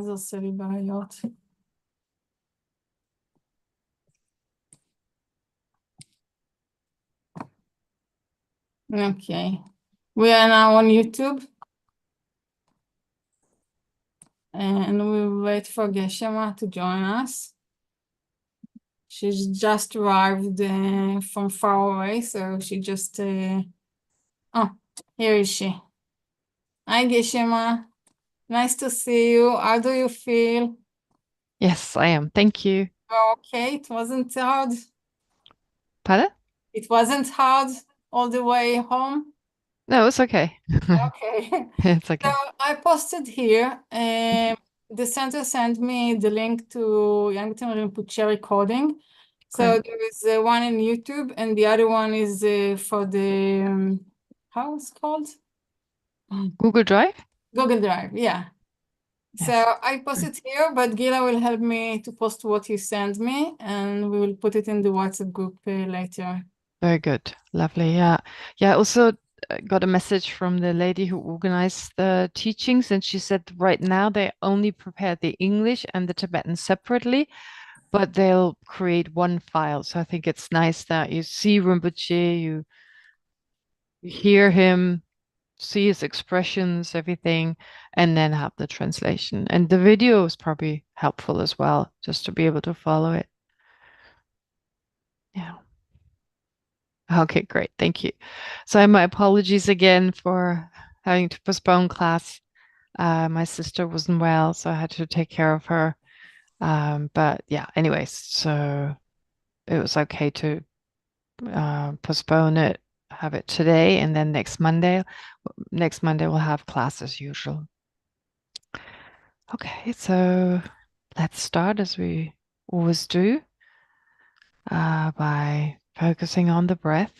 זה עושה לי בעיות. Okay. We are now on YouTube. And we wait for Geshe to join us. She's just arrived from far away, so she just... Oh, here is she. Hi, Geshe. Nice to see you. How do you feel? Yes, I am. Thank you. Okay, it wasn't hard. Pardon? It wasn't hard all the way home. No, it's okay. Okay. It's okay. So I posted here. The center sent me the link to Youngton Rinpoche recording. So Great. there is one in YouTube, and the other one is for the how it's called? Google Drive? Google Drive. Yeah. Yes. So I post it here, but Gila will help me to post what you sent me, and we will put it in the WhatsApp group later. Very good. Lovely. Yeah. Yeah. I also got a message from the lady who organized the teachings, and she said right now they only prepare the English and the Tibetan separately, but they'll create one file. So I think it's nice that you see Rinpoche, you hear him, see his expressions, everything, and then have the translation. And the video is probably helpful as well, just to be able to follow it. Yeah. Okay, great. Thank you. So my apologies again for having to postpone class. My sister wasn't well, so I had to take care of her. But yeah, anyways, so it was okay to postpone it, have it today, and then next Monday we'll have class as usual. Okay, so let's start as we always do by focusing on the breath,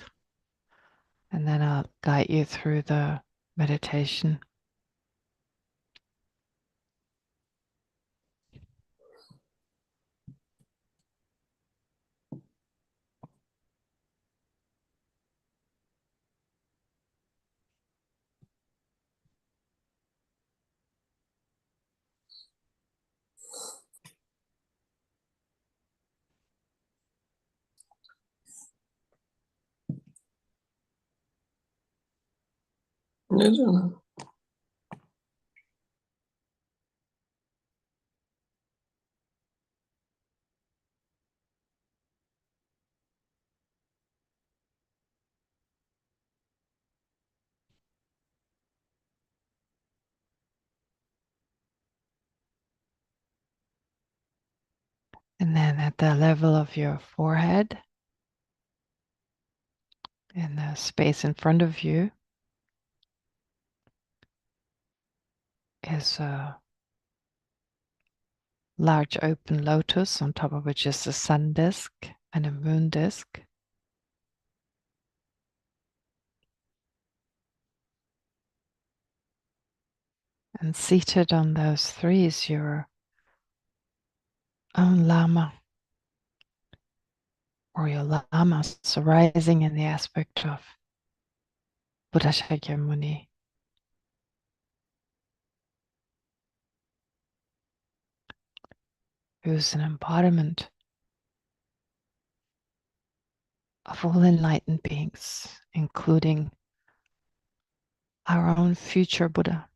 and then I'll guide you through the meditation. And then at the level of your forehead, in the space in front of you, is a large open lotus on top of which is a sun disk and a moon disk. And seated on those three is your own Lama, or your Lamas arising in the aspect of Buddha Shakyamuni. Who's an embodiment of all enlightened beings, including our own future Buddha.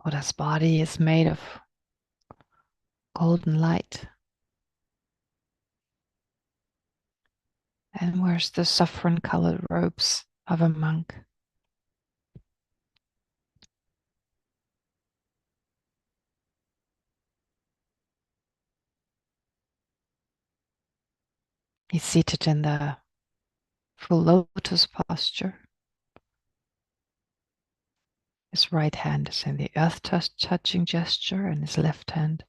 Buddha's body is made of golden light and wears the saffron-colored robes of a monk. He's seated in the full lotus posture. His right hand is in the earth touching gesture, and his left hand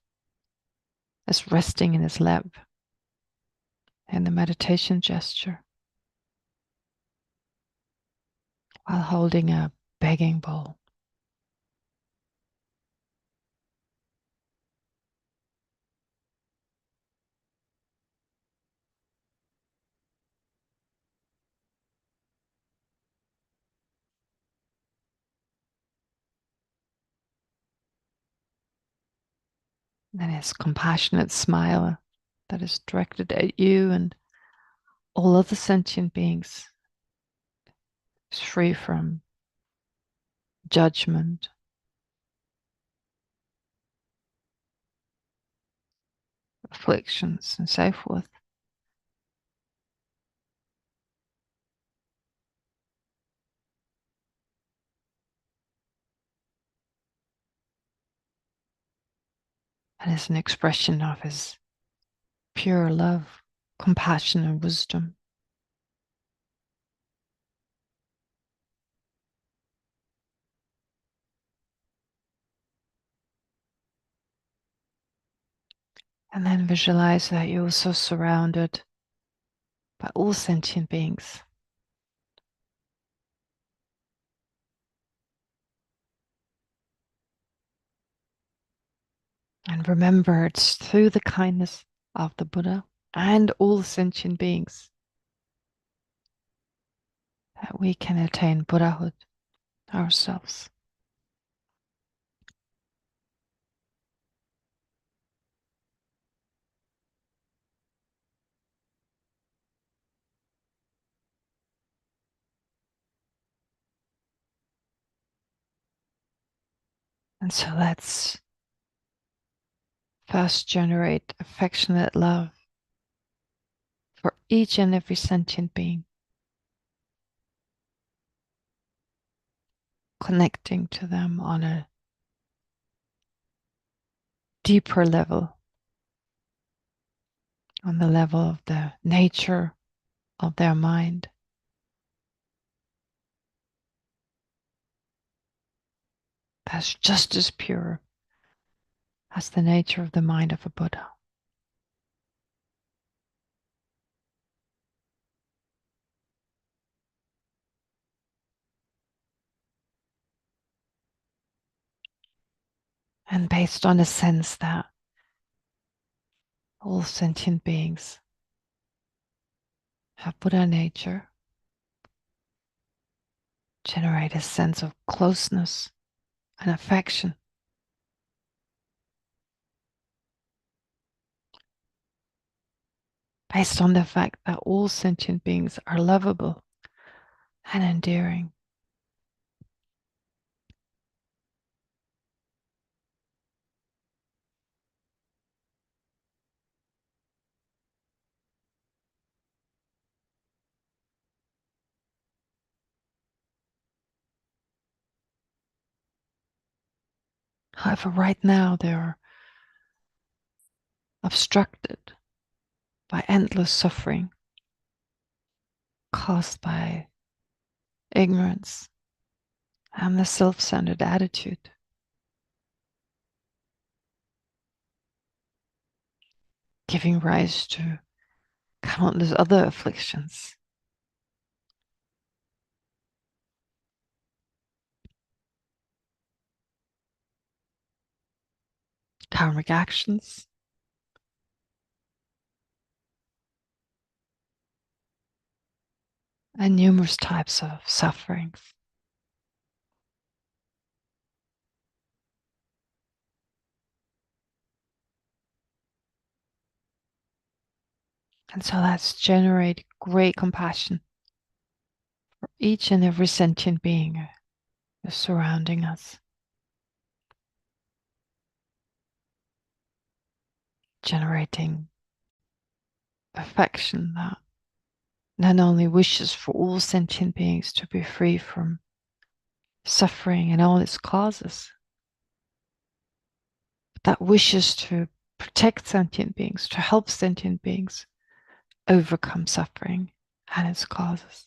is resting in his lap in the meditation gesture, while holding a begging bowl. Then his compassionate smile that is directed at you and all other sentient beings is free from judgment, afflictions, and so forth. And is an expression of his pure love, compassion, and wisdom. And then visualize that you're also surrounded by all sentient beings. And remember, it's through the kindness of the Buddha and all sentient beings that we can attain Buddhahood ourselves. And so let's first generate affectionate love for each and every sentient being, connecting to them on a deeper level, on the level of the nature of their mind. That's just as pure as the nature of the mind of a Buddha. And based on a sense that all sentient beings have Buddha nature, generate a sense of closeness and affection. Based on the fact that all sentient beings are lovable and endearing. However, right now they're obstructed by endless suffering caused by ignorance and the self-centered attitude, giving rise to countless other afflictions. Karmic actions, and numerous types of sufferings. And so let's generate great compassion for each and every sentient being surrounding us. Generating affection that not only wishes for all sentient beings to be free from suffering and all its causes, but that wishes to protect sentient beings, to help sentient beings overcome suffering and its causes.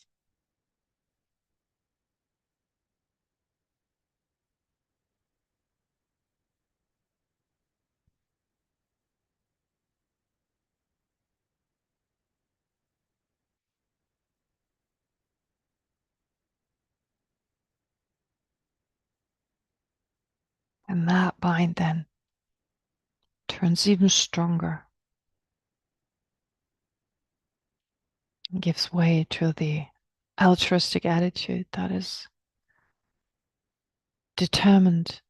And that bind then turns even stronger and gives way to the altruistic attitude that is determined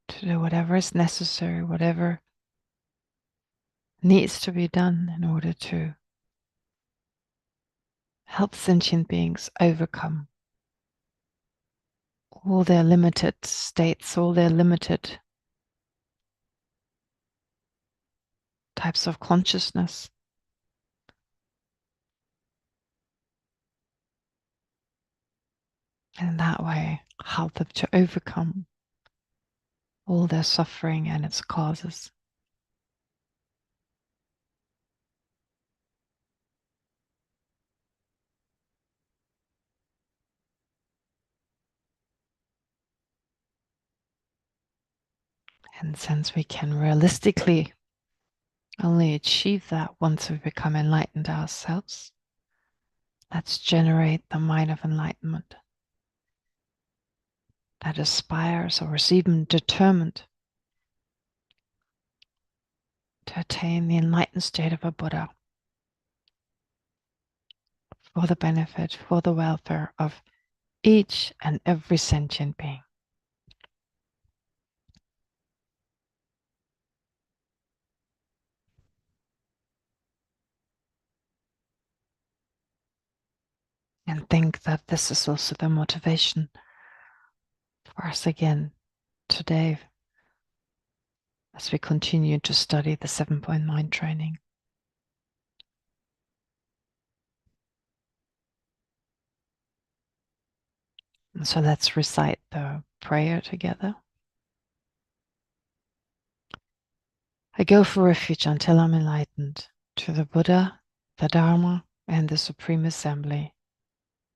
to do whatever is necessary, whatever needs to be done in order to help sentient beings overcome all their limited states, all their limited types of consciousness. And in that way, help them to overcome all their suffering and its causes. And since we can realistically only achieve that once we become enlightened ourselves, let's generate the mind of enlightenment that aspires or is even determined to attain the enlightened state of a Buddha for the benefit, for the welfare of each and every sentient being. And think that this is also the motivation for us again today as we continue to study the 7-point mind training. And so let's recite the prayer together. I go for refuge until I'm enlightened to the Buddha, the Dharma, and the Supreme Assembly.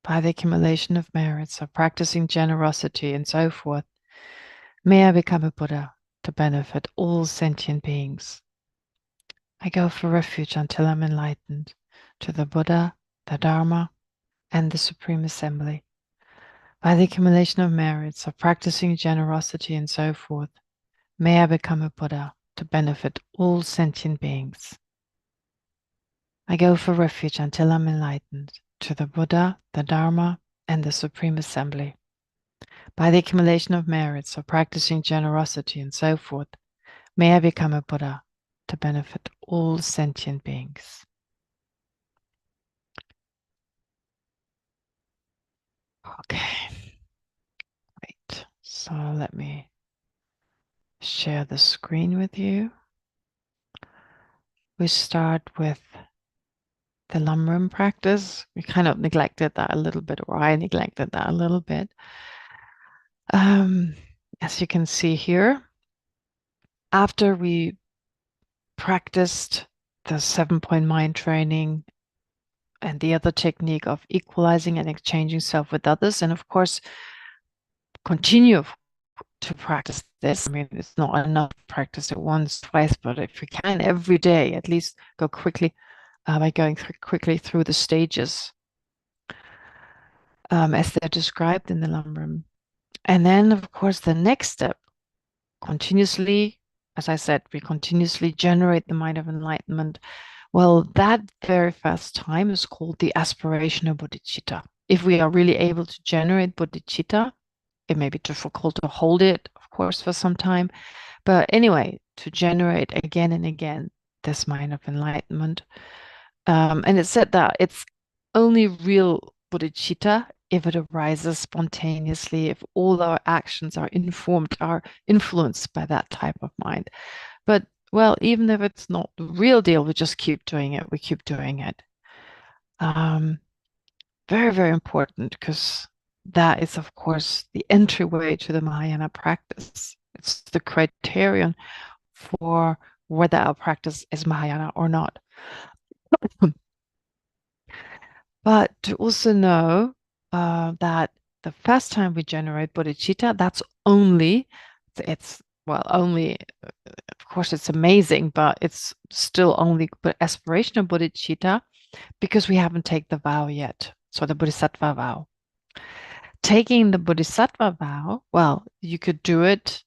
By the accumulation of merits of practicing generosity and so forth, may I become a Buddha to benefit all sentient beings. I go for refuge until I'm enlightened to the Buddha, the Dharma, and the Supreme Assembly. By the accumulation of merits of practicing generosity and so forth, may I become a Buddha to benefit all sentient beings. I go for refuge until I'm enlightened to the Buddha, the Dharma, and the Supreme Assembly. By the accumulation of merits of practicing generosity and so forth, may I become a Buddha to benefit all sentient beings. Okay, great. So let me share the screen with you. We start with the Lamrim practice. We kind of neglected that a little bit, or I neglected that a little bit. As you can see here, after we practiced the 7-point mind training and the other technique of equalizing and exchanging self with others, and of course, continue to practice this. I mean, it's not enough to practice it once, twice, but if we can every day, at least go quickly by going quickly through the stages as they're described in the Lamrim. And then, of course, the next step, continuously, as I said, we continuously generate the mind of enlightenment. Well, that very first time is called the aspiration of Bodhicitta. If we are really able to generate Bodhicitta, it may be difficult to hold it, of course, for some time. But anyway, to generate again and again this mind of enlightenment. And it said that it's only real Bodhicitta if it arises spontaneously, if all our actions are informed, are influenced by that type of mind. But, well, even if it's not the real deal, we just keep doing it. We keep doing it. Very, very important, because that is, of course, the entryway to the Mahayana practice. It's the criterion for whether our practice is Mahayana or not. But to also know that the first time we generate bodhicitta, that's only, only, of course, it's amazing, but it's still only aspiration of bodhicitta because we haven't taken the vow yet. So the bodhisattva vow. Taking the bodhisattva vow, well, you could do it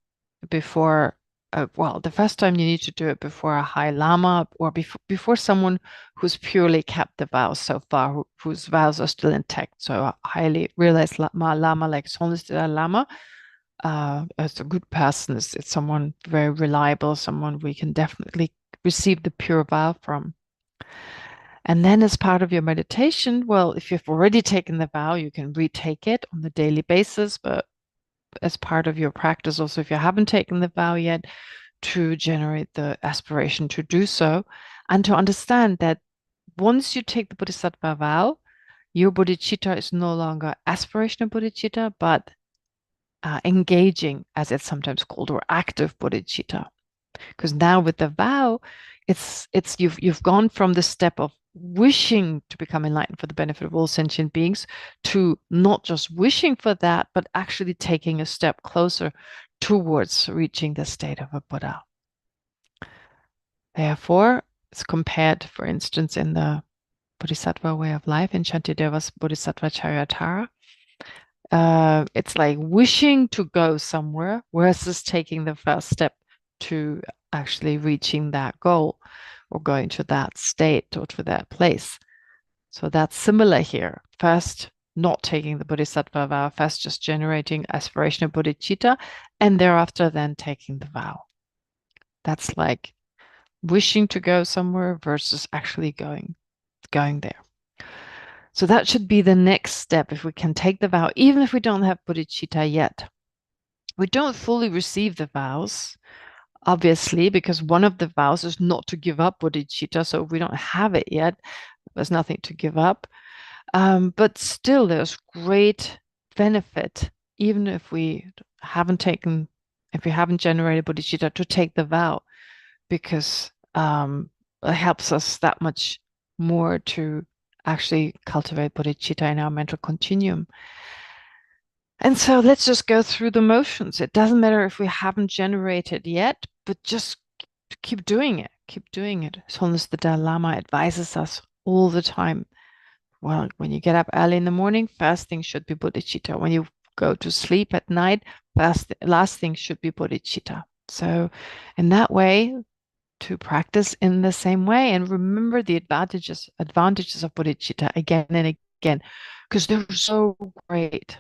before, the first time you need to do it before a high lama or before someone who's purely kept the vows so far, whose vows are still intact. So a highly realized lama like Sonlistila Lama, as a good person, it's someone very reliable, someone we can definitely receive the pure vow from. And then as part of your meditation, well, if you've already taken the vow, you can retake it on a daily basis, but as part of your practice, also if you haven't taken the vow yet, to generate the aspiration to do so, and to understand that once you take the Bodhisattva vow, your bodhicitta is no longer aspirational bodhicitta, but engaging, as it's sometimes called, or active bodhicitta. Because now with the vow, it's you've gone from the step of wishing to become enlightened for the benefit of all sentient beings to not just wishing for that, but actually taking a step closer towards reaching the state of a Buddha. Therefore, it's compared, for instance, in the Bodhisattva way of life in Shantideva's Bodhisattva Chariyatara. It's like wishing to go somewhere versus taking the first step to actually reaching that goal or going to that state or to that place. So that's similar here. First, not taking the Bodhisattva vow, first just generating aspiration of bodhicitta, and thereafter then taking the vow. That's like wishing to go somewhere versus actually going there. So that should be the next step if we can take the vow, even if we don't have bodhicitta yet. We don't fully receive the vows, obviously, because one of the vows is not to give up bodhicitta. So if we don't have it yet, there's nothing to give up. But still, there's great benefit, even if we haven't generated bodhicitta, to take the vow, because it helps us that much more to actually cultivate bodhicitta in our mental continuum. And so let's just go through the motions. It doesn't matter if we haven't generated yet, but just keep doing it. Keep doing it. As long as the Dalai Lama advises us all the time. Well, when you get up early in the morning, first thing should be bodhicitta. When you go to sleep at night, last thing should be bodhicitta. So in that way, to practice in the same way and remember the advantages of bodhicitta again and again, because they're so great.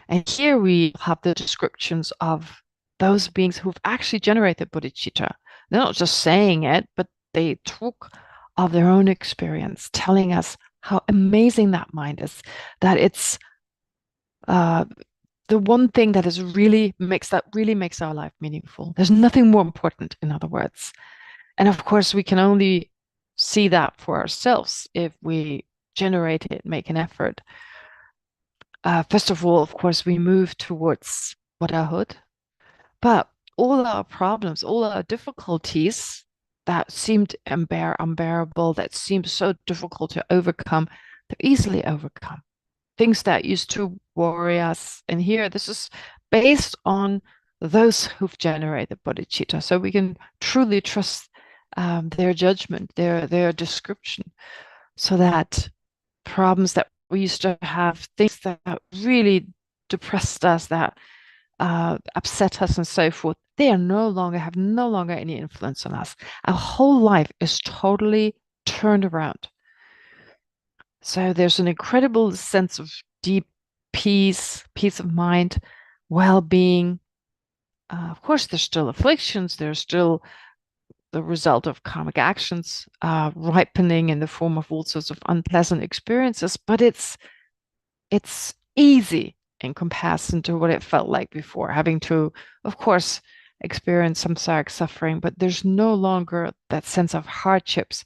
And here we have the descriptions of those beings who've actually generated bodhicitta. They're not just saying it, but they talk of their own experience, telling us how amazing that mind is, that it's the one thing that really makes our life meaningful. There's nothing more important, in other words. And of course, we can only see that for ourselves if we generate it, make an effort. First of all, of course, we move towards Buddhahood, but all our problems, all our difficulties that seemed unbearable, that seemed so difficult to overcome, they're easily overcome. Things that used to worry us. And here, this is based on those who've generated bodhicitta. So we can truly trust their judgment, their description, so that problems that we used to have, things that really depressed us, that upset us and so forth, they have no longer any influence on us. Our whole life is totally turned around. So there's an incredible sense of deep peace of mind, well-being. Of course, there's still afflictions. There's still the result of karmic actions ripening in the form of all sorts of unpleasant experiences. But it's easy in comparison to what it felt like before, having to, of course, experience samsaric suffering. But there's no longer that sense of hardships,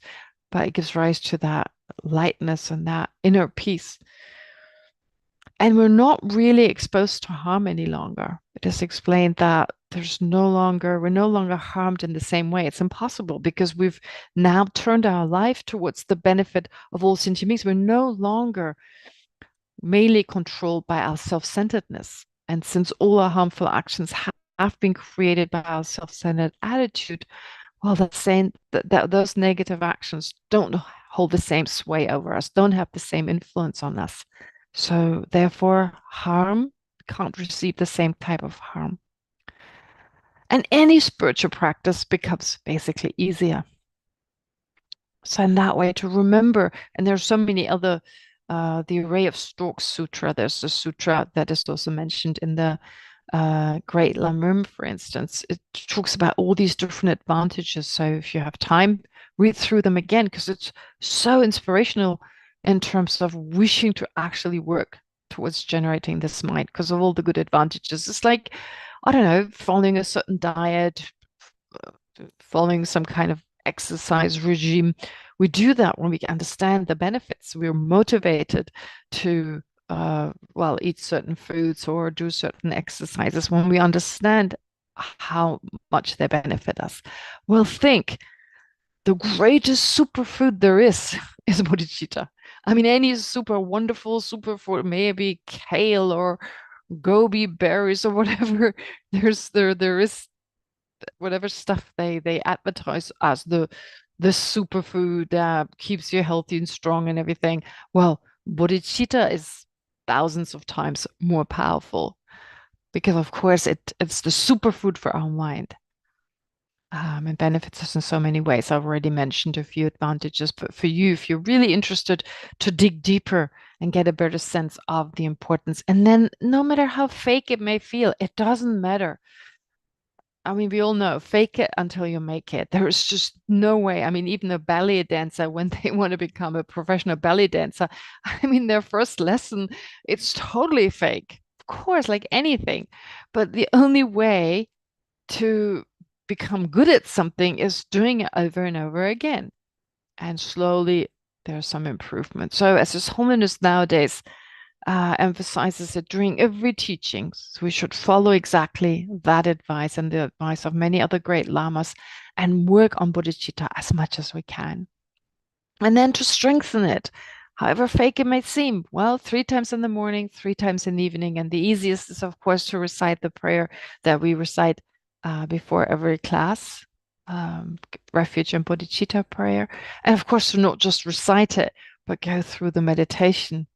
but it gives rise to that lightness and that inner peace. And we're not really exposed to harm any longer. It is explained that we're no longer harmed in the same way. It's impossible because we've now turned our life towards the benefit of all sentient beings. We're no longer mainly controlled by our self-centeredness. And since all our harmful actions have been created by our self-centered attitude, well, that's saying that those negative actions don't hold the same sway over us, don't have the same influence on us. So therefore, harm can't receive the same type of harm. And any spiritual practice becomes basically easier. So in that way, to remember, and there's so many other, the array of Stork Sutra, there's the sutra that is also mentioned in the Great Lamrim, for instance, it talks about all these different advantages. So if you have time, read through them again, because it's so inspirational in terms of wishing to actually work towards generating this mind because of all the good advantages. It's like, I don't know, following a certain diet, following some kind of exercise regime. We do that when we understand the benefits. We're motivated to eat certain foods or do certain exercises when we understand how much they benefit us. Well, think the greatest superfood there is bodhicitta. I mean, any super wonderful superfood, maybe kale or gobi berries or whatever. There is whatever stuff they advertise as the superfood that keeps you healthy and strong and everything. Well, bodhicitta is thousands of times more powerful because, of course, it's the superfood for our mind. And benefits us in so many ways. I've already mentioned a few advantages, but for you, if you're really interested to dig deeper and get a better sense of the importance, and then no matter how fake it may feel, it doesn't matter. I mean, we all know, fake it until you make it. There is just no way. I mean, even a ballet dancer, when they want to become a professional ballet dancer, I mean, their first lesson, it's totally fake. Of course, like anything. But the only way to become good at something is doing it over and over again. And slowly there's some improvement. So as this holiness nowadays emphasizes it during every teaching, so we should follow exactly that advice and the advice of many other great lamas and work on bodhicitta as much as we can. And then to strengthen it, however fake it may seem, well, 3 times in the morning, 3 times in the evening. And the easiest is, of course, to recite the prayer that we recite before every class, refuge and bodhicitta prayer. And of course, to not just recite it, but go through the meditation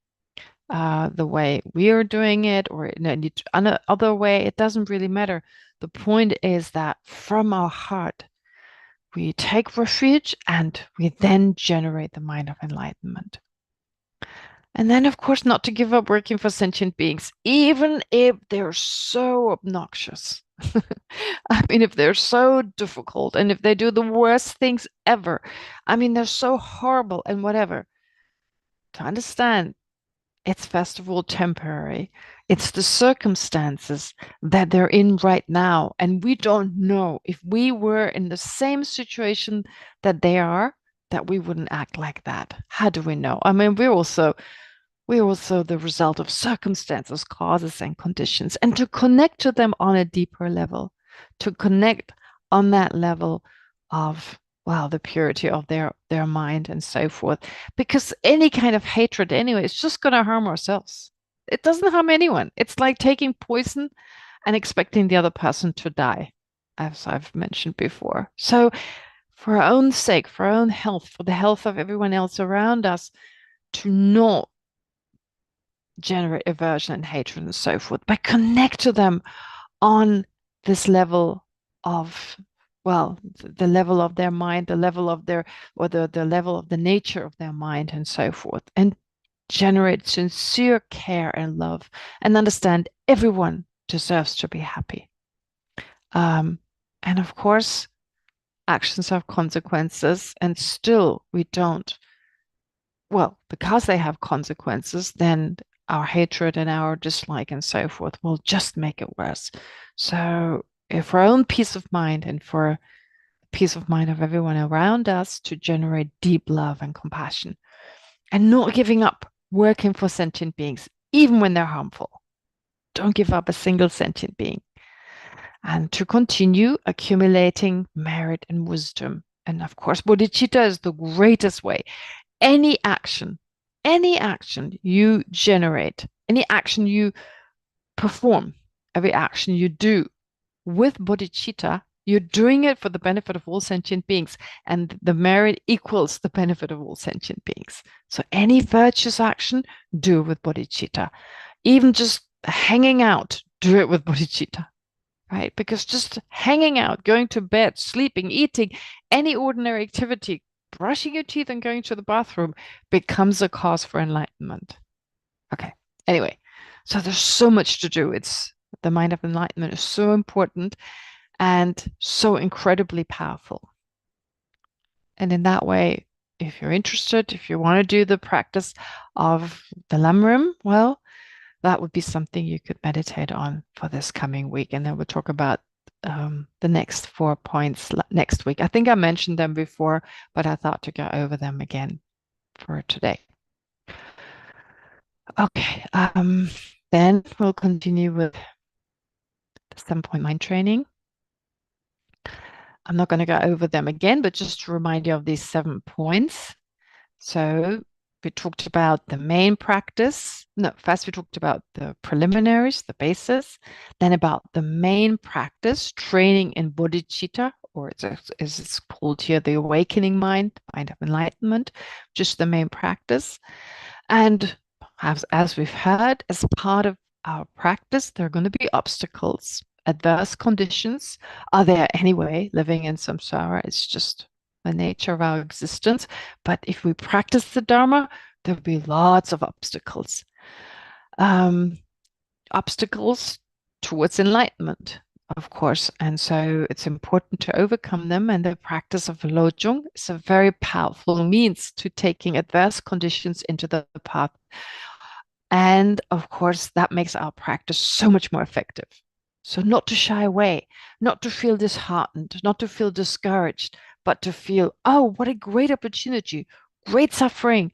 the way we are doing it or in any other way. It doesn't really matter. The point is that from our heart, we take refuge and we then generate the mind of enlightenment. And then, of course, not to give up working for sentient beings, even if they're so obnoxious. I mean, if they're so difficult and if they do the worst things ever, I mean, they're so horrible and whatever. To understand, it's first of all temporary. It's the circumstances that they're in right now. And we don't know if we were in the same situation that they are, that we wouldn't act like that. How do we know? I mean, we're also the result of circumstances, causes, and conditions. And to connect to them on a deeper level, to connect on that level of, well, the purity of their mind and so forth. Because any kind of hatred anyway, it's just going to harm ourselves. It doesn't harm anyone. It's like taking poison and expecting the other person to die, as I've mentioned before. So for our own sake, for our own health, for the health of everyone else around us, to not generate aversion and hatred and so forth, but connect to them on this level of, well, the level of their mind, the level of their, or the level of the nature of their mind and so forth, and generate sincere care and love and understand everyone deserves to be happy. And of course, actions have consequences, and still we don't, well, because they have consequences, then our hatred and our dislike and so forth will just make it worse. So for our own peace of mind and for peace of mind of everyone around us, to generate deep love and compassion and not giving up working for sentient beings, even when they're harmful. Don't give up a single sentient being. And to continue accumulating merit and wisdom. And of course, bodhicitta is the greatest way. Any action you generate, any action you perform, every action you do with bodhicitta, you're doing it for the benefit of all sentient beings, and the merit equals the benefit of all sentient beings. So any virtuous action, do it with bodhicitta. Even just hanging out, do it with bodhicitta, right? Because just hanging out, going to bed, sleeping, eating, any ordinary activity, brushing your teeth and going to the bathroom becomes a cause for enlightenment. Okay. Anyway, so there's so much to do. It's the mind of enlightenment is so important and so incredibly powerful. And in that way, if you're interested, if you want to do the practice of the Lamrim, well, that would be something you could meditate on for this coming week. And then we'll talk about the next 4 points next week. I think I mentioned them before, but I thought to go over them again for today. Okay, then we'll continue with the 7-point mind training. I'm not going to go over them again, but just to remind you of these 7 points. So we talked about the main practice. No, first we talked about the preliminaries, the basis, then about the main practice, training in Bodhicitta, or as it's called here, the awakening mind, mind of enlightenment, just the main practice. And as we've heard, as part of our practice, there are going to be obstacles. Adverse conditions are there anyway. Living in samsara, it's just the nature of our existence. But if we practice the Dharma, there'll be lots of obstacles. Obstacles towards enlightenment, of course. And so it's important to overcome them. And the practice of Lojong is a very powerful means to taking adverse conditions into the path. And of course, that makes our practice so much more effective. So not to shy away, not to feel disheartened, not to feel discouraged, but to feel, oh, what a great opportunity, great suffering,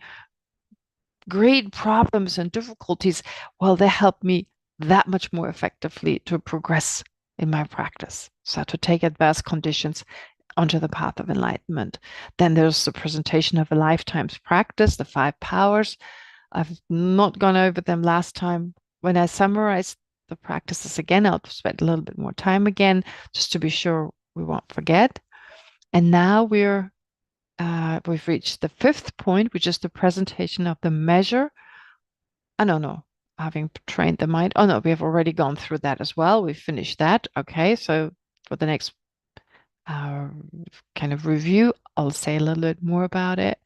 great problems and difficulties. Well, they help me that much more effectively to progress in my practice. So to take adverse conditions onto the path of enlightenment. Then there's the presentation of a lifetime's practice, the 5 powers. I've not gone over them last time. When I summarized the practices again, I'll spend a little bit more time again, just to be sure we won't forget. And now we've reached the 5th point, which is the presentation of the measure. I don't know, having trained the mind. Oh no, we have already gone through that as well. We finished that. Okay, so for the next kind of review, I'll say a little bit more about it.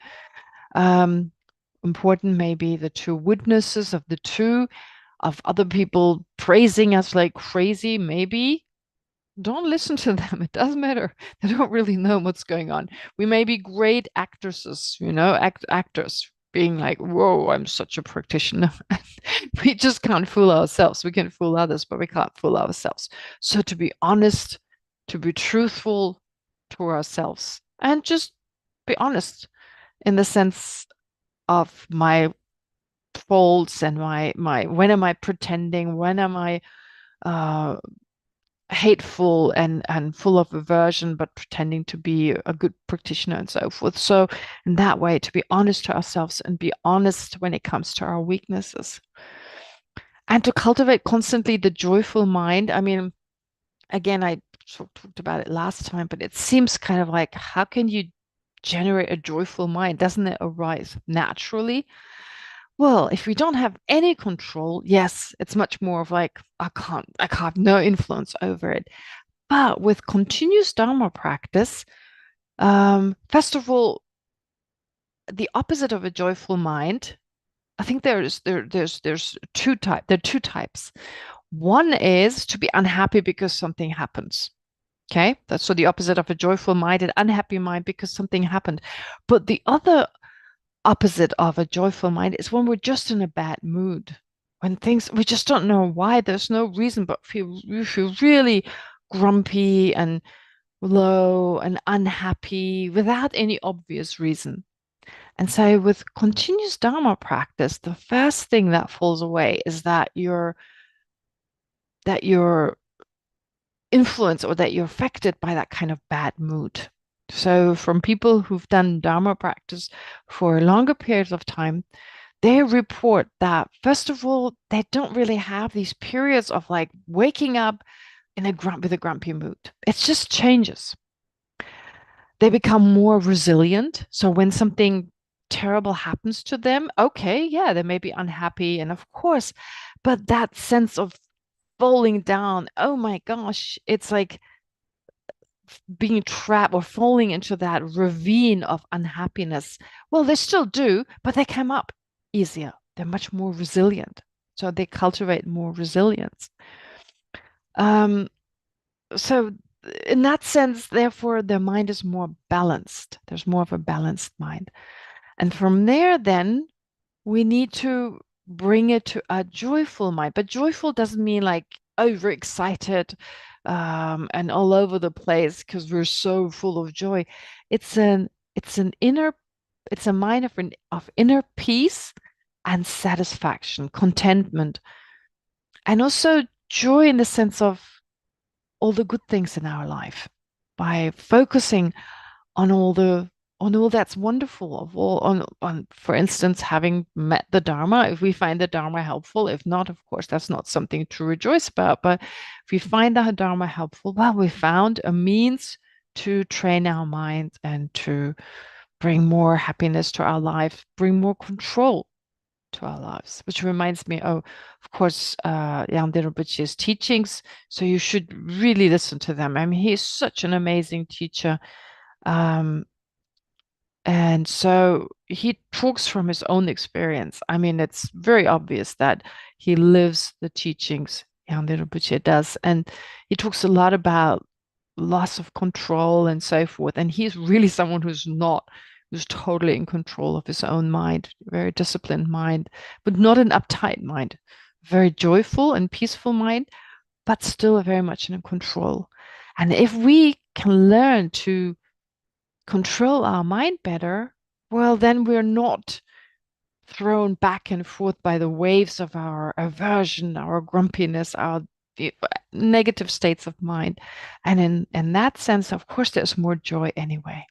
Important maybe the 2 witnesses of the 2, of other people praising us like crazy, maybe. Don't listen to them. It doesn't matter. They don't really know what's going on. We may be great actresses, actors being like, whoa, I'm such a practitioner. We just can't fool ourselves. We can fool others, but we can't fool ourselves. So to be honest, to be truthful to ourselves, and just be honest in the sense of my faults and my when am I pretending, when am I hateful and full of aversion but pretending to be a good practitioner and so forth. So in that way, to be honest to ourselves and be honest when it comes to our weaknesses, and to cultivate constantly the joyful mind. I mean, again, I talked about it last time, but it seems kind of like, how can you generate a joyful mind? Doesn't it arise naturally? Well, if we don't have any control, yes, it's much more of like, I have no influence over it. But with continuous Dharma practice, first of all, the opposite of a joyful mind, I think there's 2 types. There are 2 types. One is to be unhappy because something happens. Okay, that's so the opposite of a joyful mind, an unhappy mind because something happened. But the other opposite of a joyful mind is when we're just in a bad mood, when we just don't know why, there's no reason, but we feel really grumpy and low and unhappy without any obvious reason. And so with continuous Dharma practice, the first thing that falls away is that you're influenced, or that you're affected by that kind of bad mood. So from people who've done Dharma practice for longer periods of time, they report that, first of all, they don't really have these periods of like waking up with a grumpy mood. It just changes. They become more resilient. So when something terrible happens to them, okay, yeah, they may be unhappy. And of course, but that sense of falling down, oh my gosh, it's like being trapped or falling into that ravine of unhappiness. Well, they still do, but they come up easier. They're much more resilient. So they cultivate more resilience. So in that sense, therefore, their mind is more balanced. There's more of a balanced mind. And from there, then we need to bring it to a joyful mind. But joyful doesn't mean like overexcited and all over the place because we're so full of joy. It's an inner, it's a mind of inner peace and satisfaction, contentment, and also joy in the sense of all the good things in our life by focusing on all that's wonderful of all on for instance having met the Dharma, if we find the Dharma helpful. If not, of course that's not something to rejoice about, but if we find the Dharma helpful, well, we found a means to train our minds and to bring more happiness to our life, bring more control to our lives. Which reminds me, oh, of course, Yangde Rinpoche's teachings. So you should really listen to them. I mean, he's such an amazing teacher. And so he talks from his own experience. I mean, it's very obvious that he lives the teachings, Yangde Rinpoche does. And he talks a lot about loss of control and so forth. And he's really someone who's totally in control of his own mind, very disciplined mind, but not an uptight mind, very joyful and peaceful mind, but still very much in control. And if we can learn to control our mind better, well, then we're not thrown back and forth by the waves of our aversion, our grumpiness, our negative states of mind. And in that sense, of course, there's more joy anyway.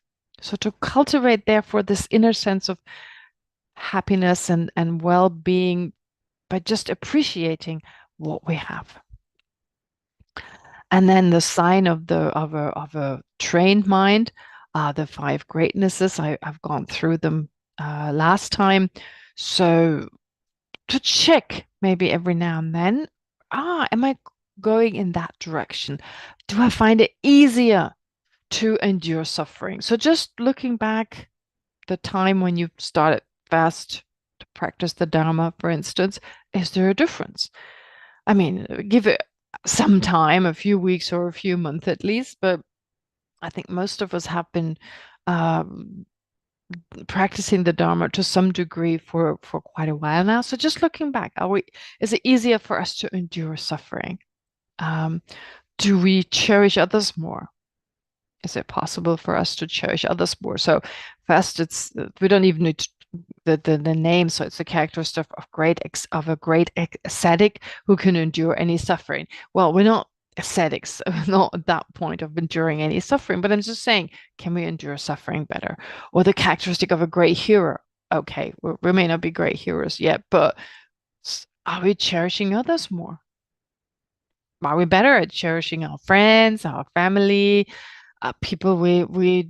So to cultivate, therefore, this inner sense of happiness and well-being by just appreciating what we have. And then the sign of a trained mind, the five greatnesses. I've gone through them last time. So to check maybe every now and then, am I going in that direction? Do I find it easier to endure suffering? So just looking back, the time when you started fast to practice the Dharma, for instance, is there a difference? I mean, give it some time, a few weeks or a few months at least, but I think most of us have been practicing the Dharma to some degree for quite a while now. So just looking back, is it easier for us to endure suffering? Do we cherish others more? Is it possible for us to cherish others more? So first, we don't even need the name. So it's a characteristic of a great ascetic who can endure any suffering. Well, we're not ascetics, not at that point of enduring any suffering, but I'm just saying, can we endure suffering better? Or the characteristic of a great hero. Okay, we may not be great heroes yet, but are we cherishing others more? Are we better at cherishing our friends, our family, people we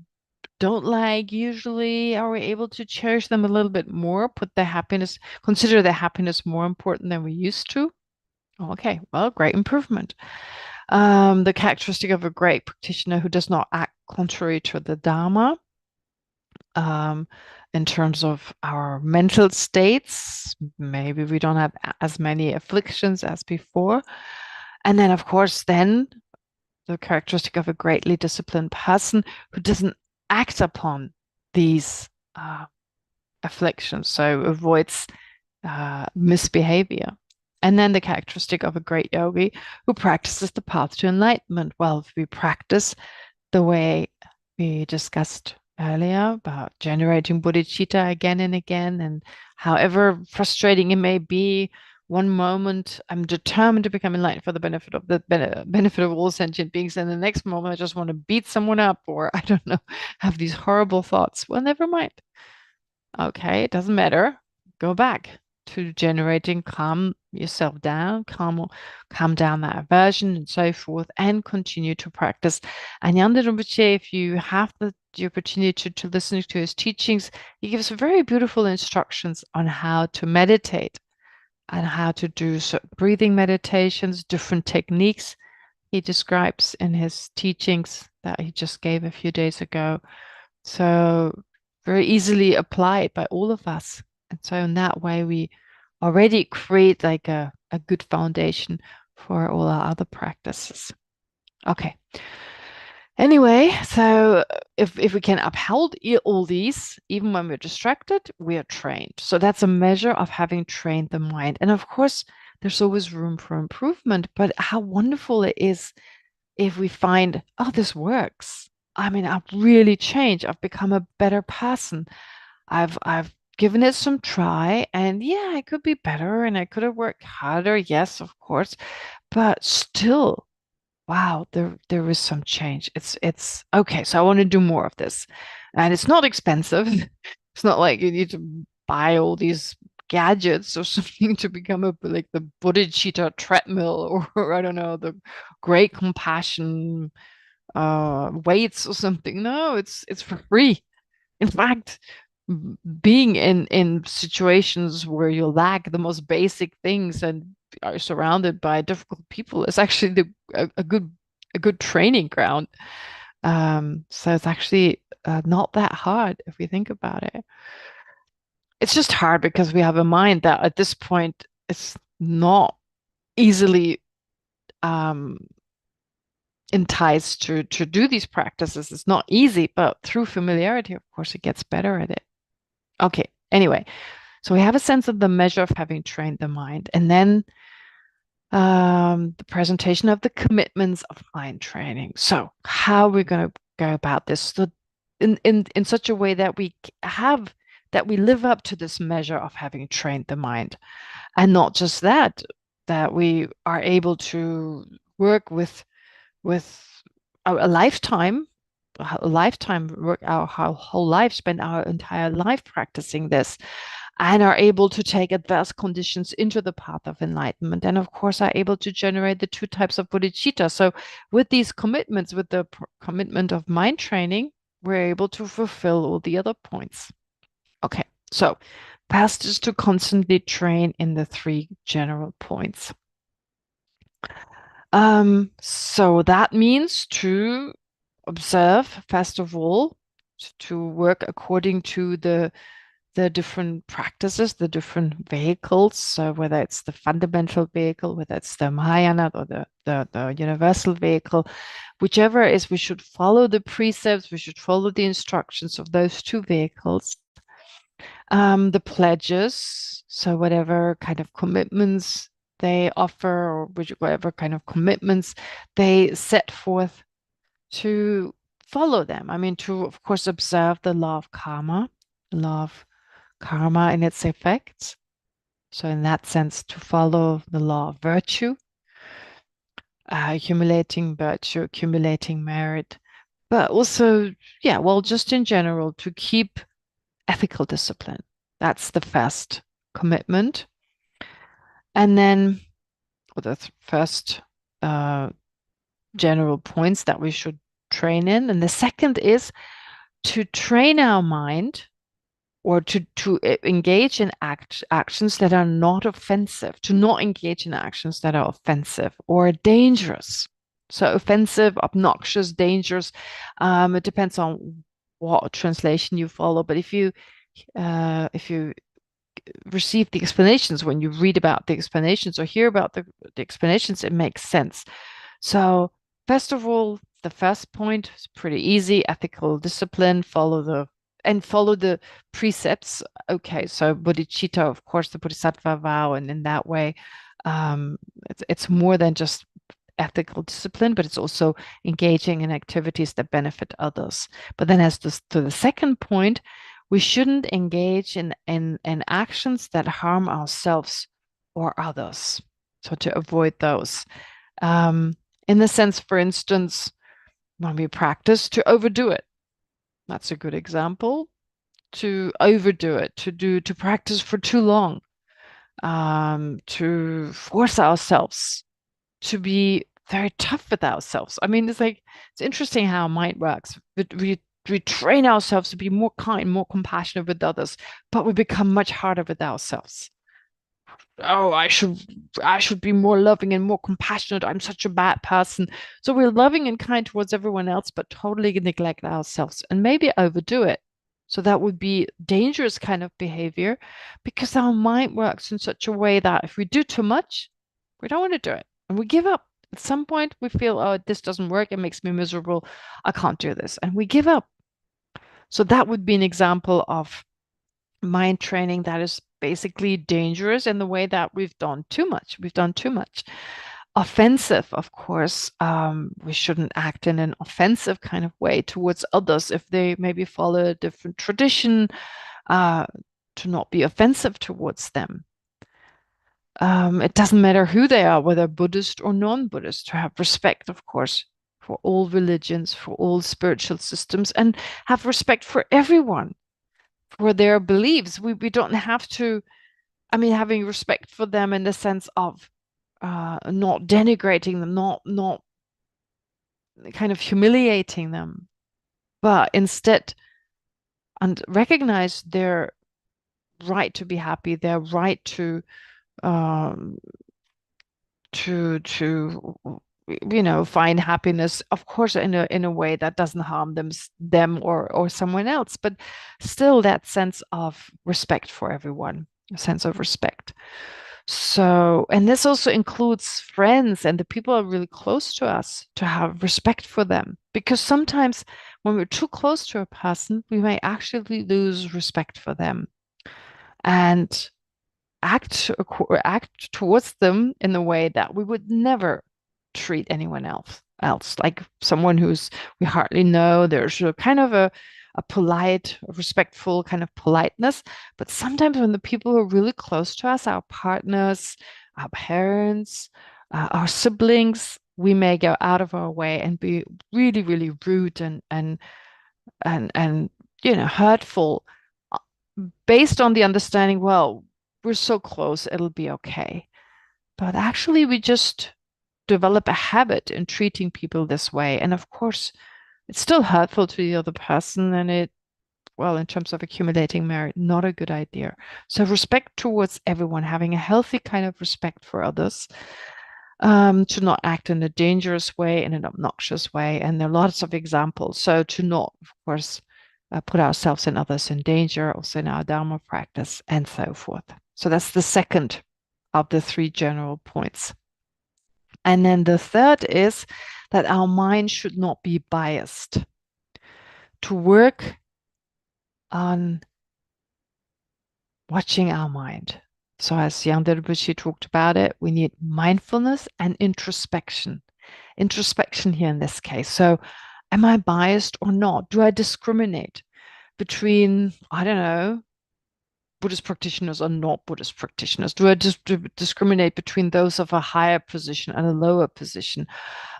don't like usually? Are we able to cherish them a little bit more, consider their happiness more important than we used to? Okay, well, great improvement. The characteristic of a great practitioner who does not act contrary to the Dharma, in terms of our mental states, maybe we don't have as many afflictions as before. And then, of course, the characteristic of a greatly disciplined person who doesn't act upon these afflictions, so avoids misbehavior. And then the characteristic of a great yogi who practices the path to enlightenment. Well, if we practice the way we discussed earlier about generating bodhicitta again and again, and however frustrating it may be, one moment I'm determined to become enlightened for the benefit of all sentient beings, and the next moment I just want to beat someone up, or I don't know, have these horrible thoughts. Well, never mind. Okay, it doesn't matter. Go back to generating, calm yourself down, calm down that aversion and so forth, and continue to practice. And Yangde Rinpoche, if you have the opportunity to listen to his teachings, he gives very beautiful instructions on how to meditate and how to do breathing meditations, different techniques he describes in his teachings that he just gave a few days ago. So very easily applied by all of us. And so in that way, we already create like a good foundation for all our other practices. Okay. Anyway, so if we can uphold all these, even when we're distracted, we are trained. So that's a measure of having trained the mind. And of course, there's always room for improvement, but how wonderful it is if we find, oh, this works. I mean, I've really changed. I've become a better person. I've given it some try, and yeah, I could be better and I could have worked harder. Yes, of course, but still, wow, there is some change. It's okay. So I want to do more of this, and it's not expensive. It's not like you need to buy all these gadgets or something to become like the Bodhicitta treadmill or I don't know, the great compassion weights or something. No, it's for free. In fact, being in situations where you lack the most basic things and are surrounded by difficult people is actually a good training ground. So it's actually not that hard if we think about it. It's just hard because we have a mind that at this point it's not easily enticed to do these practices. It's not easy, but through familiarity, of course, it gets better at it. Okay, anyway, so we have a sense of the measure of having trained the mind, and then the presentation of the commitments of mind training. So how are we going to go about this so in such a way that we live up to this measure of having trained the mind, and not just that we are able to work with a lifetime work our whole life, spend our entire life practicing this, and are able to take adverse conditions into the path of enlightenment, and of course are able to generate the two types of bodhicitta. So with these commitments, with the commitment of mind training, we're able to fulfill all the other points. Okay, so first is to constantly train in the three general points. So that means to observe, first of all, to work according to the different practices, the different vehicles. So whether it's the fundamental vehicle, whether it's the Mahayana or the universal vehicle, whichever is, we should follow the precepts, we should follow the instructions of those two vehicles. The pledges, so whatever kind of commitments they offer, or whatever kind of commitments they set forth, to follow them. I mean, to, of course, observe the law of karma, and its effects. So in that sense, to follow the law of virtue, accumulating virtue, accumulating merit, but also, yeah, well, just in general, to keep ethical discipline. That's the first commitment. And then the first general points that we should train in. And the second is to train our mind, or to engage in actions that are not offensive, to not engage in actions that are offensive or dangerous. So offensive, obnoxious, dangerous, it depends on what translation you follow. But if you receive the explanations, when you read about the explanations or hear about the explanations, it makes sense. So first of all, the first point is pretty easy: ethical discipline, follow the precepts. Okay, so bodhicitta, of course, the bodhisattva vow, and in that way, it's more than just ethical discipline, but it's also engaging in activities that benefit others. But then, as to the second point, we shouldn't engage in actions that harm ourselves or others. So to avoid those. In the sense, for instance, when we practice, to overdo it. That's a good example. To overdo it, to practice for too long, to force ourselves to be very tough with ourselves. I mean, it's interesting how mind works. We train ourselves to be more kind, more compassionate with others, but we become much harder with ourselves. Oh, I should be more loving and more compassionate. I'm such a bad person. So we're loving and kind towards everyone else, but totally neglect ourselves and maybe overdo it. So that would be dangerous kind of behavior, because our mind works in such a way that if we do too much, we don't want to do it. and we give up. At some point, we feel, oh, this doesn't work. It makes me miserable. I can't do this. And we give up. So that would be an example of mind training that is basically dangerous in the way that we've done too much. We've done too much. Offensive, of course, we shouldn't act in an offensive kind of way towards others if they maybe follow a different tradition, to not be offensive towards them. It doesn't matter who they are, whether Buddhist or non-Buddhist, to have respect, of course, for all religions, for all spiritual systems, and have respect for everyone, for their beliefs. We don't have to, I mean, having respect for them in the sense of not denigrating them, not kind of humiliating them, but instead and recognize their right to be happy, their right to find happiness, of course, in a way that doesn't harm them or someone else, but still that sense of respect for everyone, a sense of respect. So, and this also includes friends and the people who are really close to us, to have respect for them. Because sometimes when we're too close to a person, we may actually lose respect for them and act towards them in a way that we would never treat anyone else, like someone we hardly know. There's a kind of a polite, respectful kind of politeness. But sometimes when the people who are really close to us, our partners, our parents, our siblings, we may go out of our way and be really, really rude and hurtful, based on the understanding, well, we're so close, it'll be okay. But actually, we just develop a habit in treating people this way. And of course, it's still hurtful to the other person, and in terms of accumulating merit, not a good idea. So respect towards everyone, having a healthy kind of respect for others, to not act in a dangerous way, in an obnoxious way. And there are lots of examples. So to not, of course, put ourselves and others in danger, also in our Dharma practice, and so forth. So that's the second of the three general points. And then the third is that our mind should not be biased. To work on watching our mind. So as Yang Rinpoche talked about it, we need mindfulness and introspection. Introspection here in this case. So am I biased or not? Do I discriminate between, I don't know, Buddhist practitioners or not Buddhist practitioners? Do I discriminate between those of a higher position and a lower position?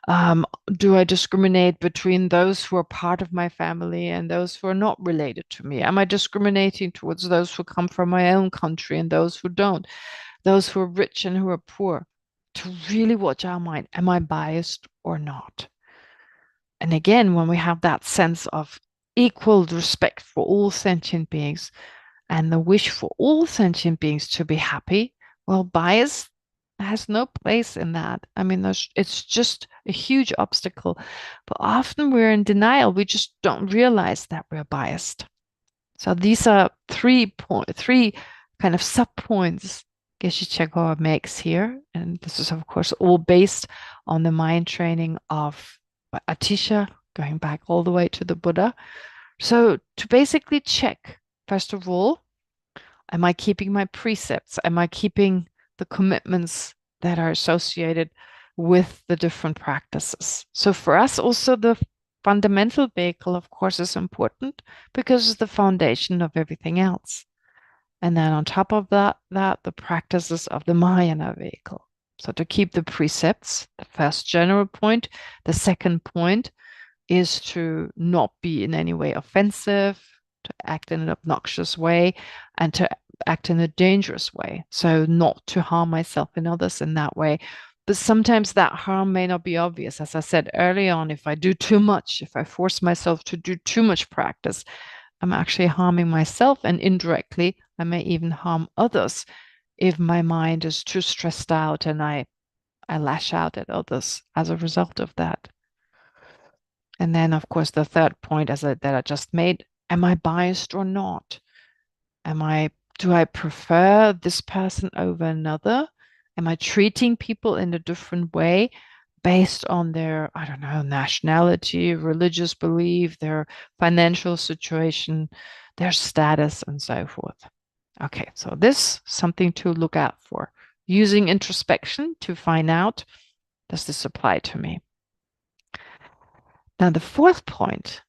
Do I discriminate between those who are part of my family and those who are not related to me? Am I discriminating towards those who come from my own country and those who don't? Those who are rich and who are poor? To really watch our mind. Am I biased or not? And again, when we have that sense of equal respect for all sentient beings, and the wish for all sentient beings to be happy, well, bias has no place in that. I mean, it's just a huge obstacle. But often we're in denial. We just don't realize that we're biased. So these are three kind of sub-points Geshe Chekawa makes here. And this is, of course, all based on the mind training of Atisha, going back all the way to the Buddha. So to basically check, first of all, am I keeping my precepts? Am I keeping the commitments that are associated with the different practices? So for us, also the fundamental vehicle, of course, is important because it's the foundation of everything else. And then on top of that, the practices of the Mahayana vehicle. So to keep the precepts, the first general point. The second point is to not be in any way offensive, to act in an obnoxious way, and to act in a dangerous way. So not to harm myself and others in that way. But sometimes that harm may not be obvious. As I said early on, if I do too much, if I force myself to do too much practice, I'm actually harming myself, and indirectly, I may even harm others if my mind is too stressed out and I lash out at others as a result of that. And then, of course, the third point that I just made, am I biased or not? Do I prefer this person over another? Am I treating people in a different way based on their, I don't know, nationality, religious belief, their financial situation, their status, and so forth? Okay, so this is something to look out for. Using introspection to find out, does this apply to me? Now, the fourth point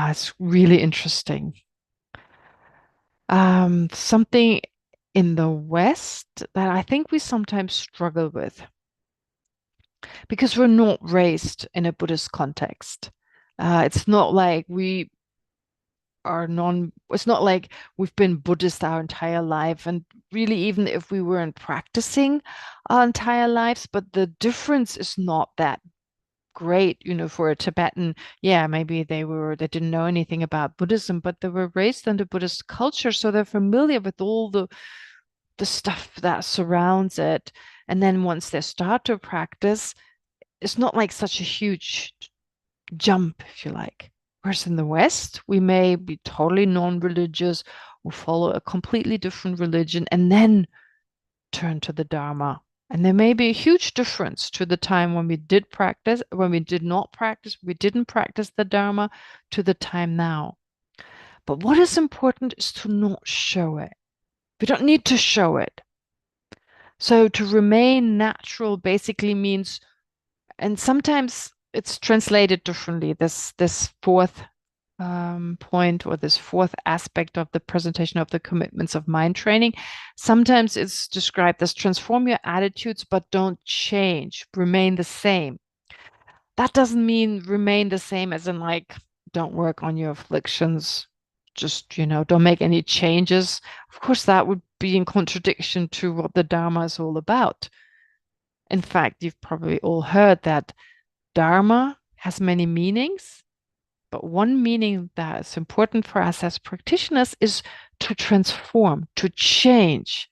is really interesting. Something in the West that I think we sometimes struggle with because we're not raised in a Buddhist context. It's not like we are it's not like we've been Buddhist our entire life. And really, even if we weren't practicing our entire lives, but the difference is not that great, for a Tibetan. Yeah, maybe they didn't know anything about Buddhism, but they were raised under Buddhist culture, so they're familiar with all the stuff that surrounds it. And then once they start to practice, it's not like such a huge jump, if you like. Whereas in the West, we may be totally non-religious or follow a completely different religion and then turn to the Dharma. And there may be a huge difference to the time when we did practice, when we did not practice, we didn't practice the Dharma, to the time now. But what is important is to not show it. We don't need to show it. So to remain natural basically means, and sometimes it's translated differently, this fourth point, or this fourth aspect of the presentation of the commitments of mind training. Sometimes it's described as transform your attitudes, but don't change, remain the same. That doesn't mean remain the same as in like, don't work on your afflictions, just, don't make any changes. Of course, that would be in contradiction to what the Dharma is all about. In fact, you've probably all heard that Dharma has many meanings, but one meaning that is important for us as practitioners is to transform, to change.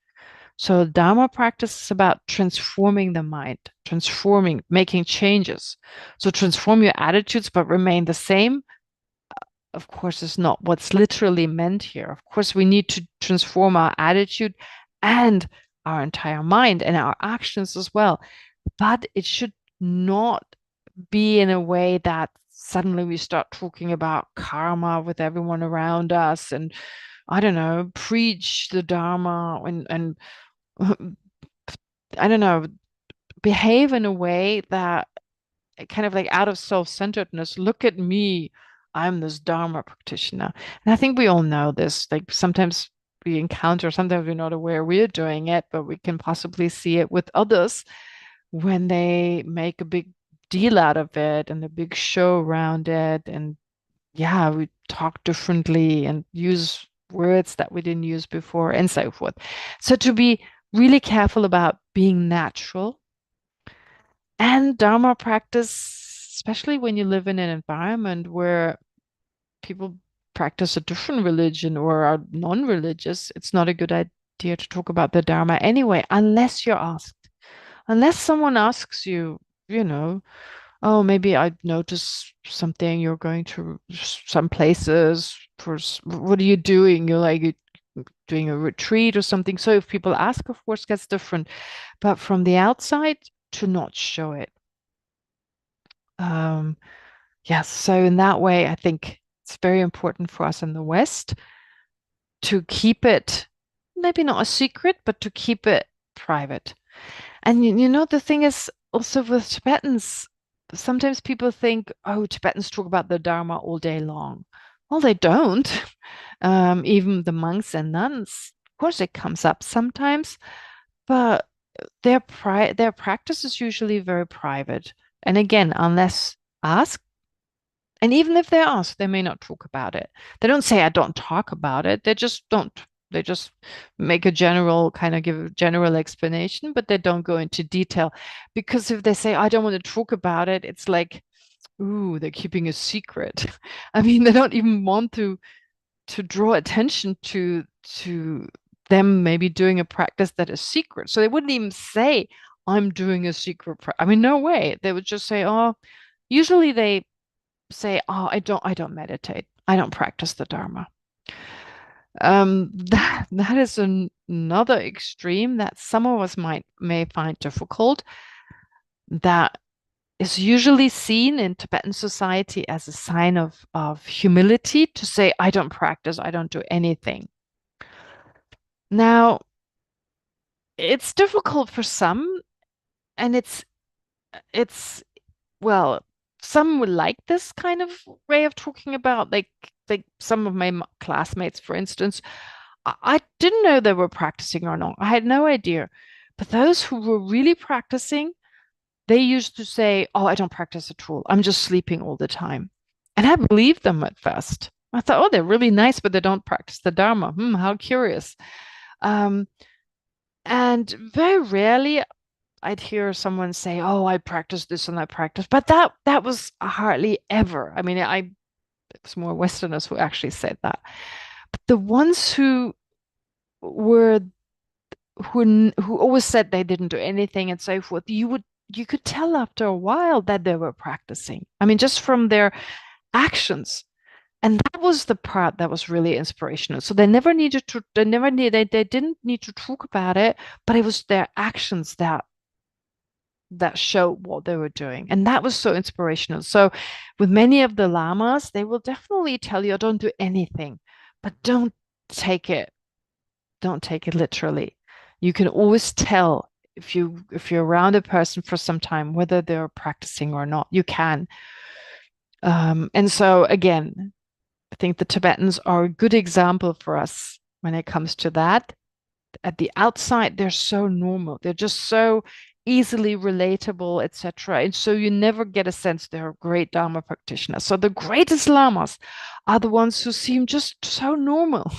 So Dharma practice is about transforming the mind, transforming, making changes. So transform your attitudes, but remain the same, of course, is not what's literally meant here. Of course, we need to transform our attitude and our entire mind and our actions as well. But it should not be in a way that suddenly we start talking about karma with everyone around us and, I don't know, preach the Dharma and I don't know, behave in a way that kind of like out of self-centeredness. Look at me, I'm this Dharma practitioner. And I think we all know this. Like sometimes we encounter, sometimes we're not aware we're doing it, but we can possibly see it with others when they make a big deal out of it and a big show around it. And yeah, we talk differently and use words that we didn't use before and so forth. So to be really careful about being natural. And Dharma practice, especially when you live in an environment where people practice a different religion or are non-religious, it's not a good idea to talk about the Dharma anyway, unless you're asked. Unless someone asks you, oh, maybe I noticed something, you're going to some places, what are you doing? You're like doing a retreat or something. So if people ask, of course, that's different. But from the outside, to not show it. Yes, so in that way, I think it's very important for us in the West to keep it, maybe not a secret, but to keep it private. And the thing is also with Tibetans, sometimes people think, oh, Tibetans talk about the Dharma all day long. Well, they don't. Even the monks and nuns, of course, it comes up sometimes, but their practice is usually very private. And again, unless asked, and even if they're asked, they may not talk about it. They don't say, I don't talk about it. They just don't. They just make a general, kind of give a general explanation, but they don't go into detail. Because if they say, I don't want to talk about it, it's like, ooh, they're keeping a secret. I mean, they don't even want to draw attention to them maybe doing a practice that is secret. So they wouldn't even say, I'm doing a secret practice. I mean, no way. They would just say, oh, usually they say, oh, I don't meditate. I don't practice the Dharma. That is another extreme that some of us may find difficult. That is usually seen in Tibetan society as a sign of humility to say, I don't practice, I don't do anything. Now, it's difficult for some, and well, some would like this kind of way of talking about, like some of my classmates, for instance. I didn't know they were practicing or not. I had no idea. But those who were really practicing, they used to say, oh, I don't practice at all. I'm just sleeping all the time. And I believed them at first. I thought, oh, they're really nice, but they don't practice the Dharma. How curious. And very rarely I'd hear someone say, oh, I practice this and I practice. But that was hardly ever. I mean, it was more Westerners who actually said that. But the ones who always said they didn't do anything and so forth, you could tell after a while that they were practicing. I mean, just from their actions. And that was the part that was really inspirational. So they didn't need to talk about it, but it was their actions that showed what they were doing. And that was so inspirational. So with many of the lamas, they will definitely tell you, don't do anything, but don't take it literally. You can always tell if you're around a person for some time whether they're practicing or not. You can. And so again, I think the Tibetans are a good example for us when it comes to that. At the outside, they're so normal. They're just so easily relatable, etc. And so you never get a sense they're a great Dharma practitioner. So the greatest lamas are the ones who seem just so normal,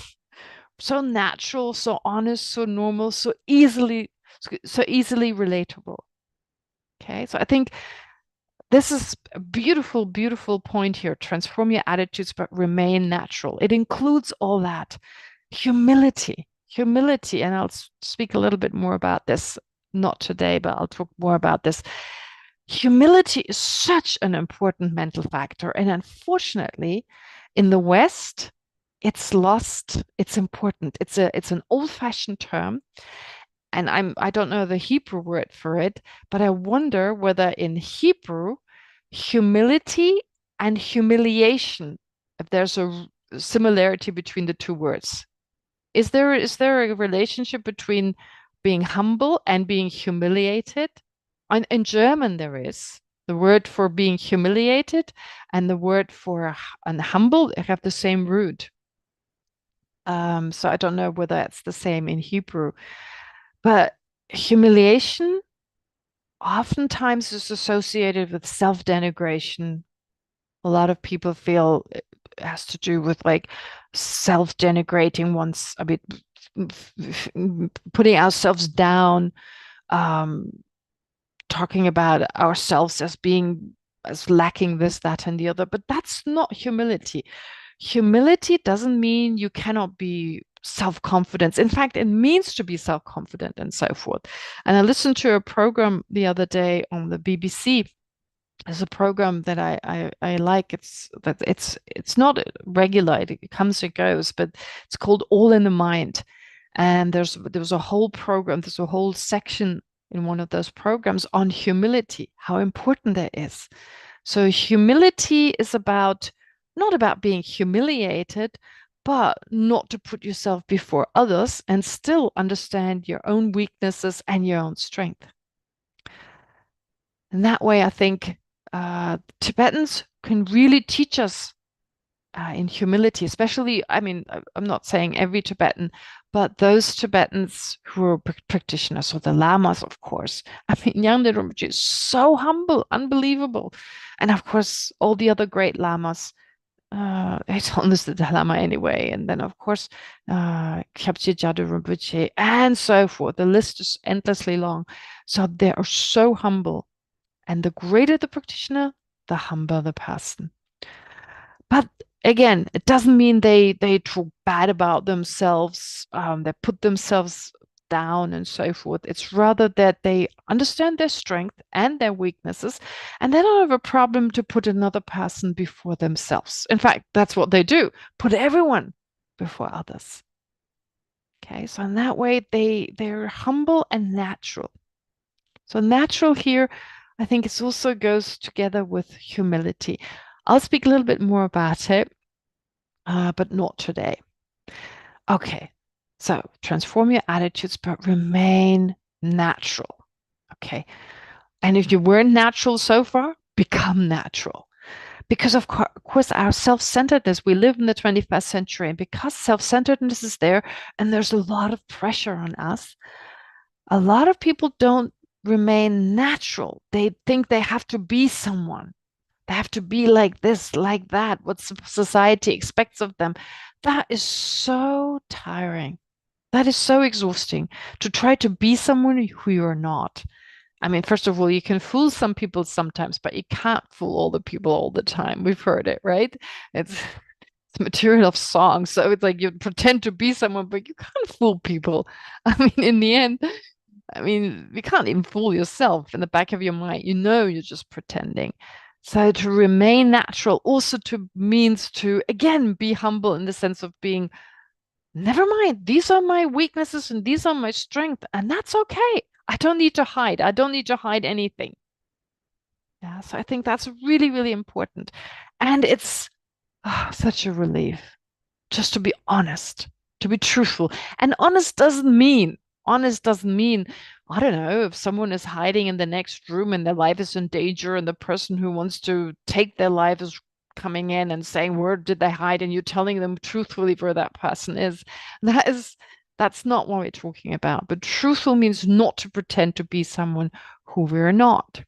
so natural, so honest, so normal, so easily relatable. Okay, so I think this is a beautiful, beautiful point here. Transform your attitudes, but remain natural. It includes all that. Humility, and I'll speak a little bit more about this, not today, but I'll talk more about this. Humility is such an important mental factor. And unfortunately, in the West, it's lost its importance. It's an old-fashioned term. And I don't know the Hebrew word for it, but I wonder whether in Hebrew, humility and humiliation, if there's a similarity between the two words. Is there a relationship between being humble and being humiliated? In German, there is. The word for being humiliated and the word for humble have the same root. So I don't know whether it's the same in Hebrew. But humiliation oftentimes is associated with self-denigration. A lot of people feel it has to do with like self-denigrating putting ourselves down, talking about ourselves as lacking this, that, and the other. But that's not humility. Humility doesn't mean you cannot be self-confidence. In fact, it means to be self-confident and so forth. And I listened to a program the other day on the BBC. There's a program that I like. It's not regular. It comes and goes, but it's called All in the Mind. And there was a whole program. There's a whole section in one of those programs on humility, how important that is. So humility is not about being humiliated, but not to put yourself before others and still understand your own weaknesses and your own strength. And that way, I think Tibetans can really teach us in humility, especially, I mean, I'm not saying every Tibetan, but those Tibetans who are practitioners, or the lamas, of course. I mean, Nyangde Rinpoche is so humble, unbelievable. And of course, all the other great lamas, it's almost the Lama anyway. And then, of course, Kyabje Jadu Rinpoche, and so forth. The list is endlessly long. So they are so humble. And the greater the practitioner, the humbler the person. But again, it doesn't mean they talk bad about themselves, they put themselves down and so forth. It's rather that they understand their strength and their weaknesses, and they don't have a problem to put another person before themselves. In fact, that's what they do. Put everyone before others. Okay, so in that way, they're humble and natural. So natural here, I think it also goes together with humility. I'll speak a little bit more about it, but not today. Okay, so transform your attitudes, but remain natural. Okay, and if you weren't natural so far, become natural. Because of course, our self-centeredness, we live in the 21st century, and because self-centeredness is there, and there's a lot of pressure on us, a lot of people don't remain natural. They think they have to be someone. They have to be like this, like that, what society expects of them. That is so tiring. That is so exhausting to try to be someone who you're not. I mean, first of all, you can fool some people sometimes, but you can't fool all the people all the time. We've heard it, right? It's material of songs. So it's like you pretend to be someone, but you can't fool people. I mean, in the end, I mean, you can't even fool yourself in the back of your mind. You know you're just pretending. So to remain natural also means to, again, be humble in the sense of being, never mind, these are my weaknesses and these are my strengths, and that's okay. I don't need to hide. I don't need to hide anything. Yeah, so I think that's really, really important. And it's such a relief just to be honest, to be truthful. And honest doesn't mean, I don't know, if someone is hiding in the next room and their life is in danger and the person who wants to take their life is coming in and saying, where did they hide? And you're telling them truthfully where that person is. That's not what we're talking about. But truthful means not to pretend to be someone who we're not.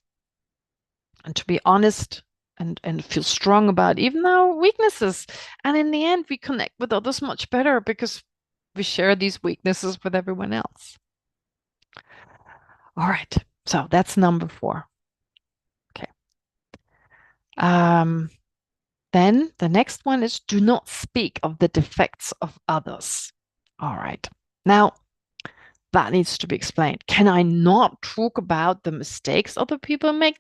And to be honest and feel strong about even our weaknesses. And in the end, we connect with others much better because we share these weaknesses with everyone else. All right. So that's number 4. Okay. Then the next one is do not speak of the defects of others. All right. Now, that needs to be explained. Can I not talk about the mistakes other people make?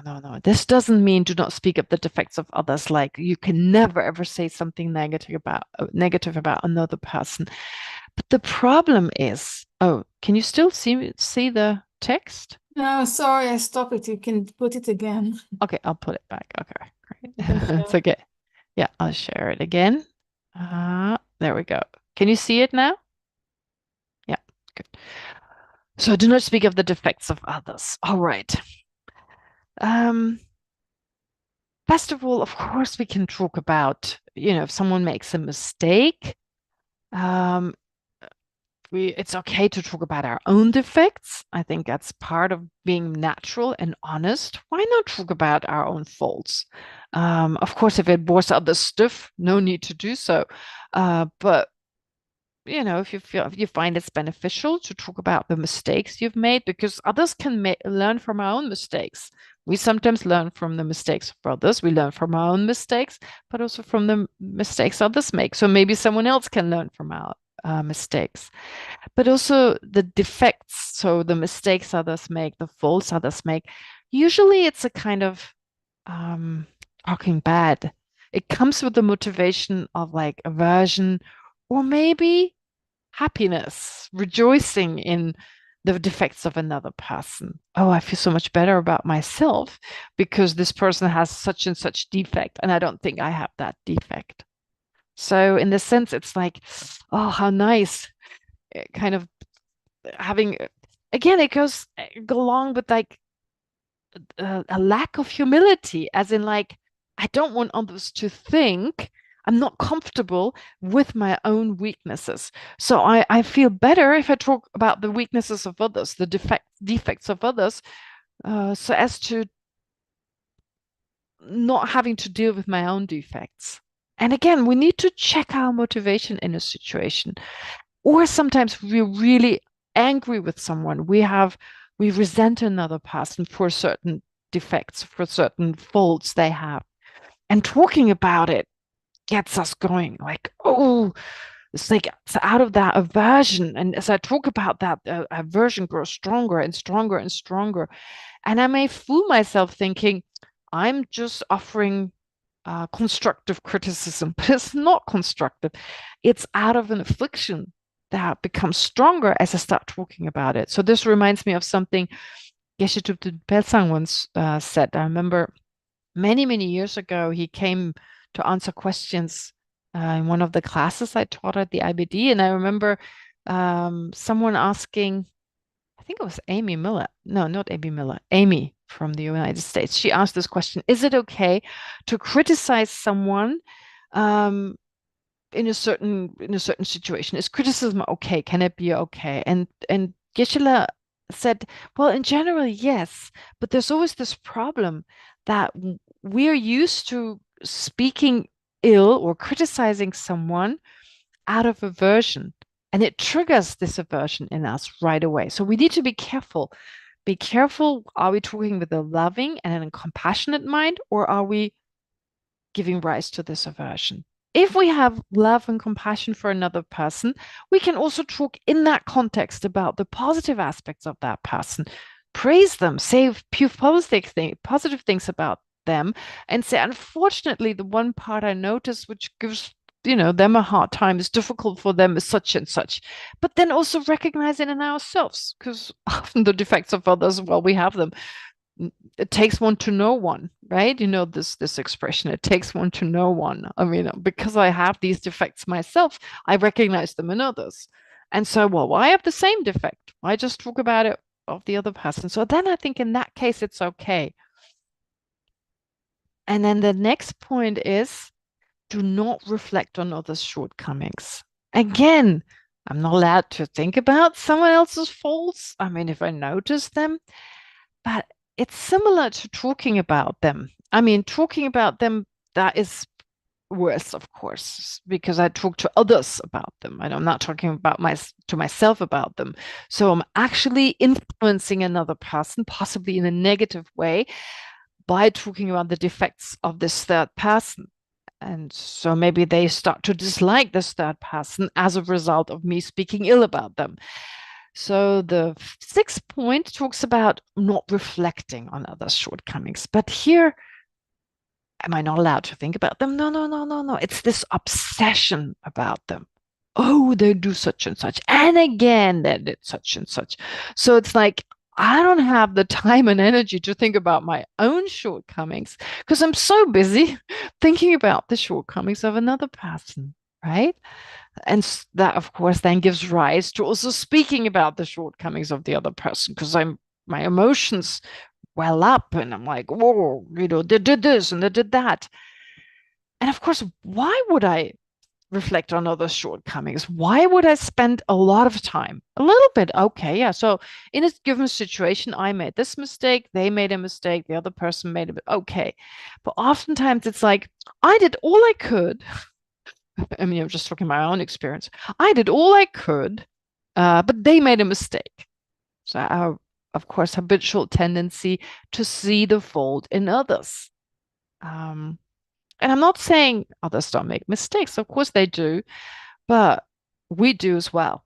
No. This doesn't mean do not speak of the defects of others. Like you can never ever say something negative about another person. But the problem is, can you still see the text? No, sorry, I stopped it. You can put it again. Okay, I'll put it back. Okay, great. It's okay. Yeah, I'll share it again. There we go. Can you see it now? Yeah, good. So do not speak of the defects of others. All right. First of all, of course, we can talk about, if someone makes a mistake, it's okay to talk about our own defects. I think that's part of being natural and honest. Why not talk about our own faults? Of course, if it bores others stiff, no need to do so. But if you find it's beneficial to talk about the mistakes you've made, because others can learn from our own mistakes. We sometimes learn from the mistakes of others. We learn from our own mistakes, but also from the mistakes others make. So maybe someone else can learn from our mistakes. But also the defects, so the mistakes others make, the faults others make, usually it's a kind of talking bad. It comes with the motivation of like aversion or maybe happiness, rejoicing in the defects of another person. Oh, I feel so much better about myself because this person has such and such defect, and I don't think I have that defect. So in the sense, it's like, oh, how nice. Kind of having, again, it goes along with like a lack of humility, as in like, I don't want others to think I'm not comfortable with my own weaknesses. So I feel better if I talk about the weaknesses of others, the defects of others, so as to not having to deal with my own defects. And again, we need to check our motivation in a situation. Or sometimes we're really angry with someone. We resent another person for certain defects, for certain faults they have. And talking about it gets us going like, oh, it's like it's out of that aversion. And as I talk about that, aversion grows stronger and stronger and stronger. And I may fool myself thinking, I'm just offering constructive criticism, but it's not constructive. It's out of an affliction that becomes stronger as I start talking about it. So this reminds me of something Geshe Kelsang once said. I remember many, many years ago, he came to answer questions in one of the classes I taught at the IBD. And I remember someone asking, I think it was Amy Miller. No, not Amy Miller. Amy from the United States. She asked this question: is it okay to criticize someone in a certain situation? Is criticism okay? Can it be okay? And Geshe said, well, in general, yes, but there's always this problem that we're used to speaking ill or criticizing someone out of aversion, and it triggers this aversion in us right away. So we need to be careful. Be careful. Are we talking with a loving and a compassionate mind, or are we giving rise to this aversion? If we have love and compassion for another person, we can also talk in that context about the positive aspects of that person, praise them, say pure positive things about them, and say, unfortunately, the one part I notice which gives them a hard time, is difficult for them, is such and such. But then also recognize it in ourselves, because often the defects of others, well, we have them. It takes one to know one, right? This expression, it takes one to know one. I mean, because I have these defects myself, I recognize them in others. And so, well, I have the same defect. I just talk about it of the other person. So then I think in that case, it's okay. And then the next point is, do not reflect on others' shortcomings. Again, I'm not allowed to think about someone else's faults. I mean, if I notice them, but it's similar to talking about them. I mean, talking about them, that is worse, of course, because I talk to others about them, and I'm not talking about to myself about them. So I'm actually influencing another person, possibly in a negative way, by talking about the defects of this third person. And so maybe they start to dislike this third person as a result of me speaking ill about them. So the 6th point talks about not reflecting on others' shortcomings. But here, am I not allowed to think about them? No. It's this obsession about them. Oh, they do such and such. And again, they did such and such. So it's like, I don't have the time and energy to think about my own shortcomings because I'm so busy thinking about the shortcomings of another person, right? And that, of course, then gives rise to also speaking about the shortcomings of the other person, because my emotions well up and I'm like, whoa, they did this and they did that. And of course, why would I reflect on other shortcomings? Why would I spend a lot of time? A little bit, okay, yeah. So in a given situation, I made this mistake, they made a mistake, the other person made a okay. But oftentimes it's like, I did all I could. I mean, I'm just talking my own experience. I did all I could, but they made a mistake. So our, of course, habitual tendency to see the fault in others. And I'm not saying others don't make mistakes. Of course they do, but we do as well.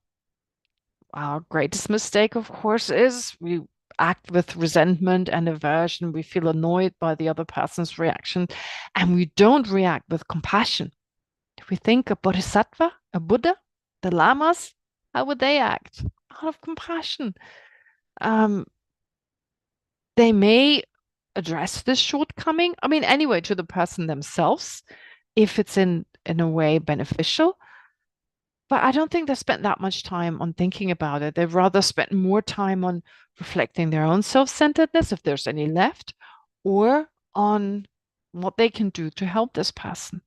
Our greatest mistake, of course, is we act with resentment and aversion. We feel annoyed by the other person's reaction, and we don't react with compassion. If we think a bodhisattva, a Buddha, the lamas, how would they act? Out of compassion. They may address this shortcoming, I mean, anyway, to the person themselves, if it's in a way beneficial. But I don't think they spent that much time on thinking about it. They've rather spent more time on reflecting their own self-centeredness, if there's any left, or on what they can do to help this person.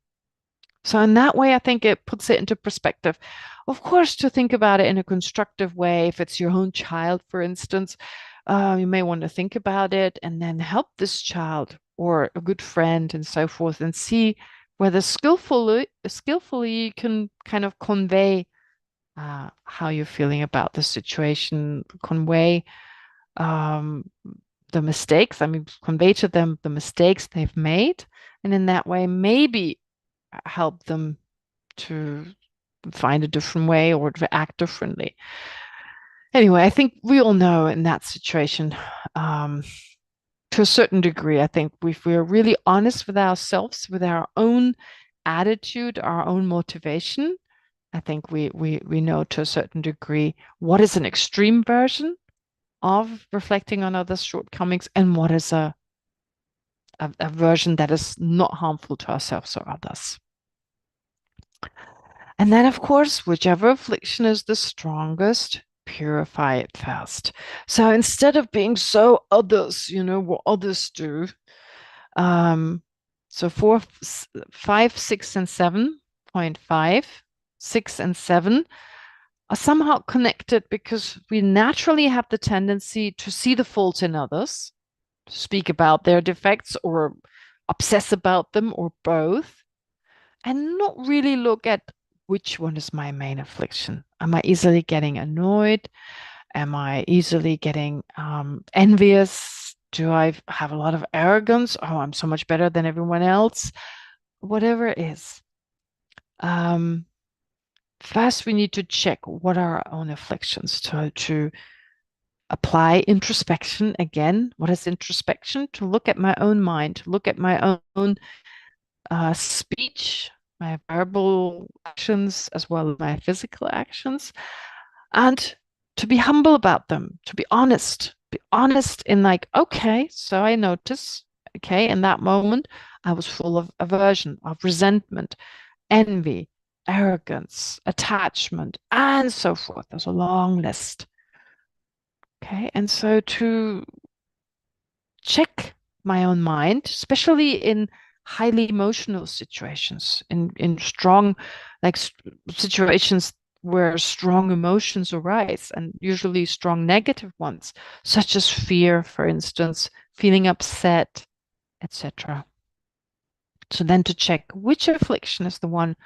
So in that way, I think it puts it into perspective. Of course, to think about it in a constructive way, if it's your own child, for instance, you may want to think about it and then help this child or a good friend and so forth, and see whether skillfully you can kind of convey how you're feeling about the situation, convey the mistakes. I mean, convey to them the mistakes they've made, and in that way, maybe help them to find a different way or to act differently. Anyway, I think we all know in that situation to to a certain degree, I think if we're really honest with ourselves, with our own attitude, our own motivation, I think we know to a certain degree what is an extreme version of reflecting on others' shortcomings and what is a version that is not harmful to ourselves or others. And then, of course, whichever affliction is the strongest, purify it first. So instead of being so others, what others do, so 4, 5, 6, and 7.5, 6 and 7 are somehow connected because we naturally have the tendency to see the faults in others, to speak about their defects or obsess about them or both, and not really look at which one is my main affliction. Am I easily getting annoyed? Am I easily getting envious? Do I have a lot of arrogance? Oh, I'm so much better than everyone else. Whatever it is. First, we need to check what are our own afflictions to apply introspection again. What is introspection? To look at my own mind, to look at my own speech, my verbal actions, as well as my physical actions, and to be humble about them, to be honest in like, okay, so I notice, okay, in that moment, I was full of aversion, of resentment, envy, arrogance, attachment, and so forth. There's a long list. Okay, and so to check my own mind, especially in highly emotional situations, in strong, like situations where strong emotions arise, and usually strong negative ones, such as fear, for instance, feeling upset, etc. So then to check which affliction is the one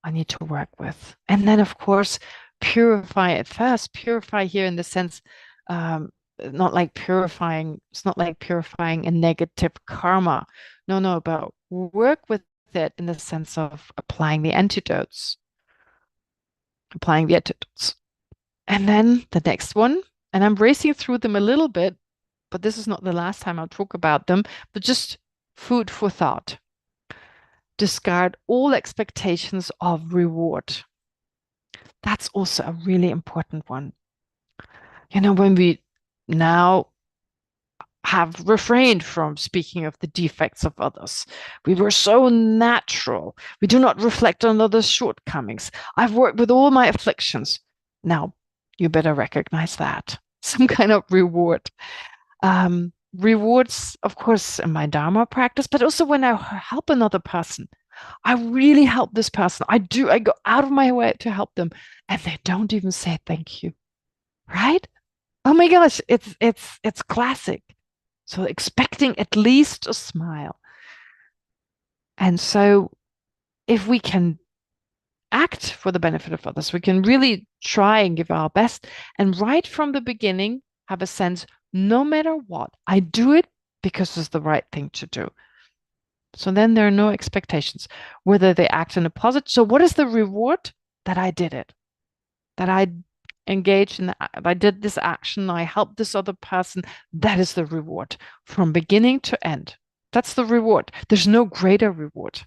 I need to work with. And then, of course, purify it first. Purify here in the sense, not like purifying, it's not like purifying a negative karma. No, but work with it in the sense of applying the antidotes. And then the next one, and I'm racing through them a little bit, but this is not the last time I'll talk about them, but just food for thought. Discard all expectations of reward. That's also a really important one. When we now have refrained from speaking of the defects of others, we were so natural. We do not reflect on others' shortcomings. I've worked with all my afflictions. Now, you better recognize that. Some kind of reward. Rewards, of course, in my Dharma practice, but also when I help another person. I really help this person. I go out of my way to help them, and they don't even say thank you. Right? Oh my gosh, it's classic. So expecting at least a smile. And so if we can act for the benefit of others, we can really try and give our best, and right from the beginning have a sense, no matter what, I do it because it's the right thing to do. So then there are no expectations, whether they act in a positive. So what is the reward? That I did it, that I engaged in, I did this action, I helped this other person. That is the reward from beginning to end. That's the reward. There's no greater reward.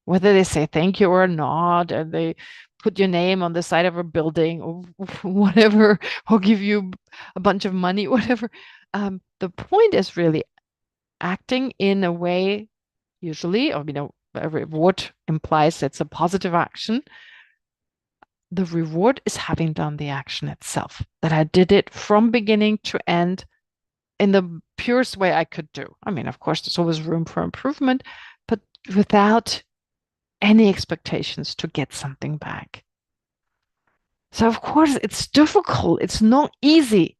Whether they say thank you or not, and they put your name on the side of a building or whatever, or give you a bunch of money, whatever. The point is really acting in a way, usually, or a reward implies it's a positive action. The reward is having done the action itself, that I did it from beginning to end in the purest way I could do. I mean, of course, there's always room for improvement, but without any expectations to get something back. So, of course, it's difficult. It's not easy,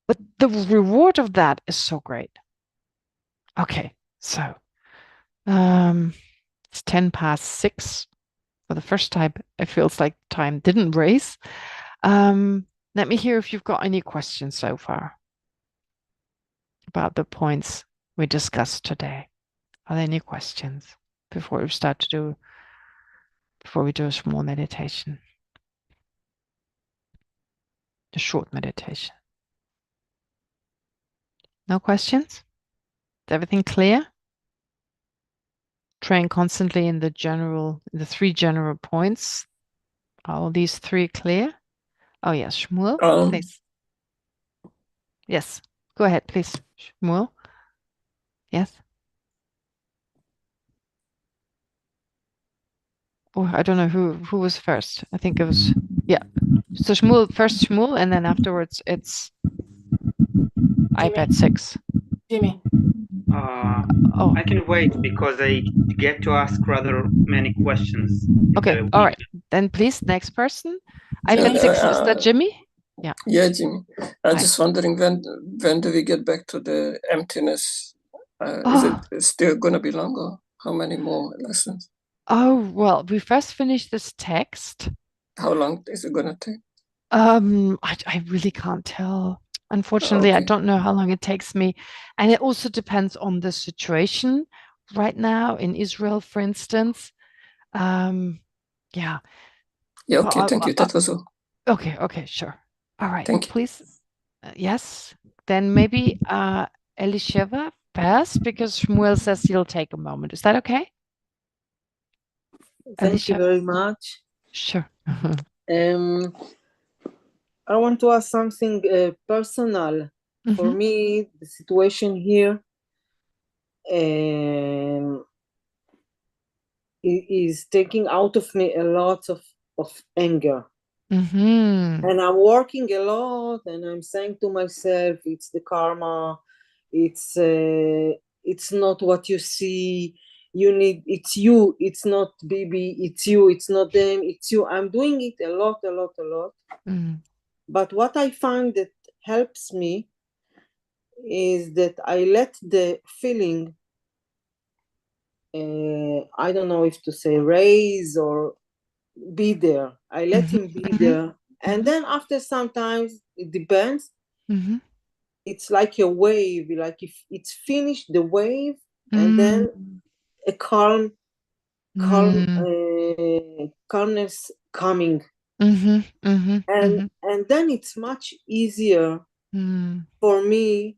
but the reward of that is so great. Okay, so it's 6:10. For the first time, it feels like time didn't race. Let me hear if you've got any questions so far about the points we discussed today. Are there any questions before we do a small meditation? A short meditation. No questions? Is everything clear? Train constantly in the three general points. Are all these three clear? Oh yes, Shmuel, please. Yes, go ahead, please, Shmuel. Yes. Oh, I don't know who was first. I think it was, yeah. So first Shmuel, and then afterwards it's iPad 6. Jimmy. I can wait because I get to ask rather many questions. Okay, all right. Then please, next person. iPad 6, is that Jimmy? Yeah. Yeah, Jimmy. I'm just wondering when do we get back to the emptiness? Is it still going to be longer? How many more lessons? Oh, well, we first finished this text. How long is it going to take? I really can't tell. Unfortunately, I don't know how long it takes me. And it also depends on the situation right now in Israel, for instance. Yeah. Yeah, okay, thank you. That was all. Okay, sure. All right, thank you. Please. Yes. Then maybe Elisheva first, because Shmuel says he'll take a moment. Is that okay? Thank you very much. Sure. I want to ask something personal. For me, the situation here is taking out of me a lot of anger. And I'm working a lot, and I'm saying to myself, it's the karma, it's not what you see, you need, it's you, it's not Bibi, it's you, it's not them, it's you. I'm doing it a lot. But what I find that helps me is that I let the feeling, I don't know if to say raise or be there. I let him be there. And then after sometimes, it depends, it's like a wave, like if it's finished the wave, and then a calmness coming. And then it's much easier for me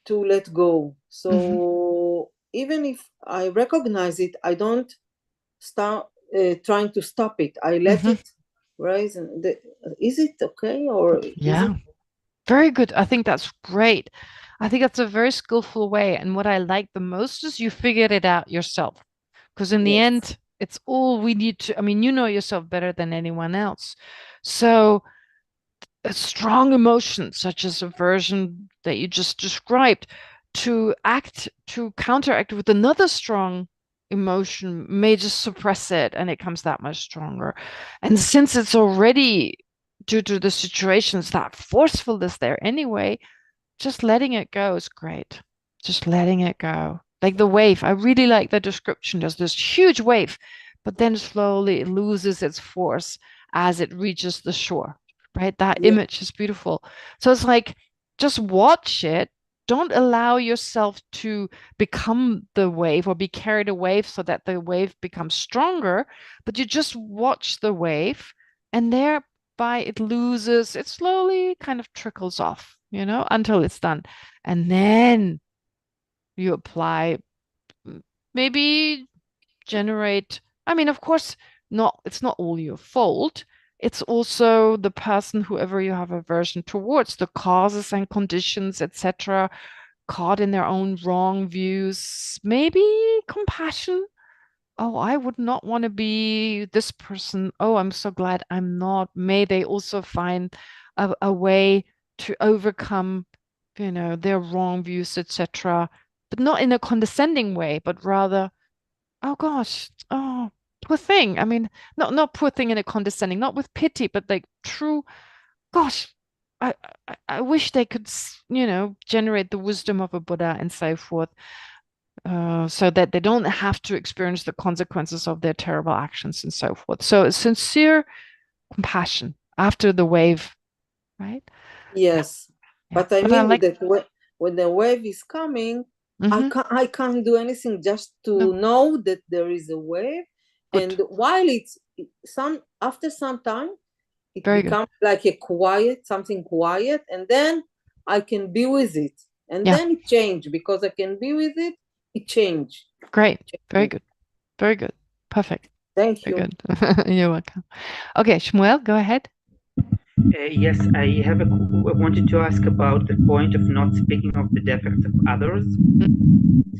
to let go. So even if I recognize it, I don't start trying to stop it. I let it rise. Is it okay? Or yeah, very good. I think that's great. I think that's a very skillful way. And what I like the most is you figured it out yourself. Because in the end, it's all we need to, I mean, you know yourself better than anyone else. So a strong emotion, such as aversion that you just described, to counteract with another strong emotion may just suppress it, and it comes that much stronger. And since it's already due to the situations that forcefulness there anyway, just letting it go is great. Just letting it go. Like the wave. I really like the description. There's this huge wave, but then slowly it loses its force as it reaches the shore. Right? That image is beautiful. So it's like, just watch it. Don't allow yourself to become the wave or be carried away so that the wave becomes stronger, but you just watch the wave, and thereby it slowly kind of trickles off, until it's done. And then you apply, maybe generate, I mean, of course, it's not all your fault. It's also the person, whoever you have aversion towards, the causes and conditions, etc., caught in their own wrong views. Maybe compassion. Oh, I would not want to be this person. Oh, I'm so glad I'm not. May they also find a way to overcome, their wrong views, etc., but not in a condescending way, but rather, oh gosh, oh, poor thing. I mean, not poor thing in a condescending, not with pity, but like true, gosh, I wish they could, generate the wisdom of a Buddha and so forth, so that they don't have to experience the consequences of their terrible actions and so forth. So sincere compassion after the wave, right? Yes. Yeah. But I mean that when the wave is coming, I can't do anything, just to know that there is a wave. Good. And while after some time, it becomes like something quiet, and then I can be with it. And then it changed because I can be with it. It changed. Great. Very good. Very good. Perfect. Thank you. Very good. You're welcome. Okay, Shmuel, go ahead. Yes, I wanted to ask about the point of not speaking of the defects of others.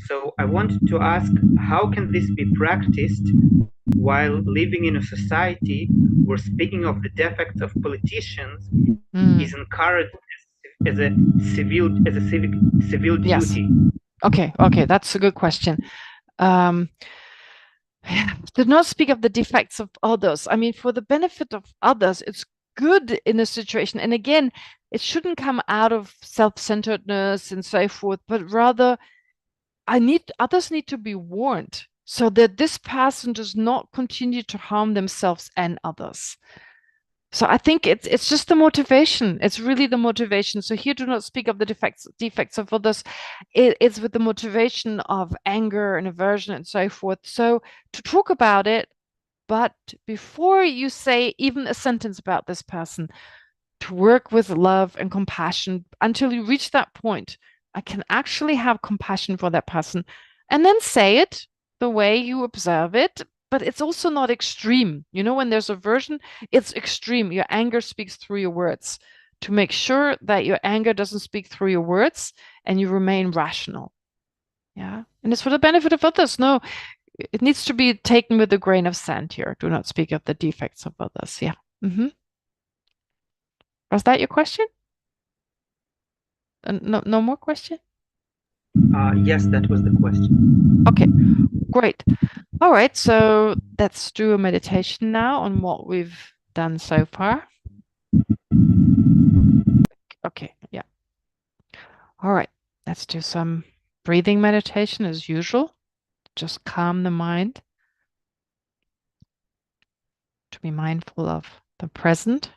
So I wanted to ask, how can this be practiced while living in a society where speaking of the defects of politicians is encouraged as a civil duty? Okay, that's a good question. To not speak of the defects of others. I mean, for the benefit of others, it's good in a situation. And again, it shouldn't come out of self-centeredness and so forth, but rather others need to be warned so that this person does not continue to harm themselves and others. So I think it's just the motivation. It's really the motivation. So here, do not speak of the defects of others. It's with the motivation of anger and aversion and so forth. So to talk about it, but before you say even a sentence about this person, to work with love and compassion until you reach that point. I can actually have compassion for that person, and then say it the way you observe it. But it's also not extreme. You know, when there's aversion, it's extreme. Your anger speaks through your words. To make sure that your anger doesn't speak through your words and you remain rational. Yeah. And it's for the benefit of others. No, it needs to be taken with a grain of sand here. Do not speak of the defects of others. Yeah. Was that your question? No more question? Yes, that was the question. Okay, great. All right, so let's do a meditation now on what we've done so far. Okay, yeah. All right, let's do some breathing meditation as usual. Just calm the mind. To be mindful of the present.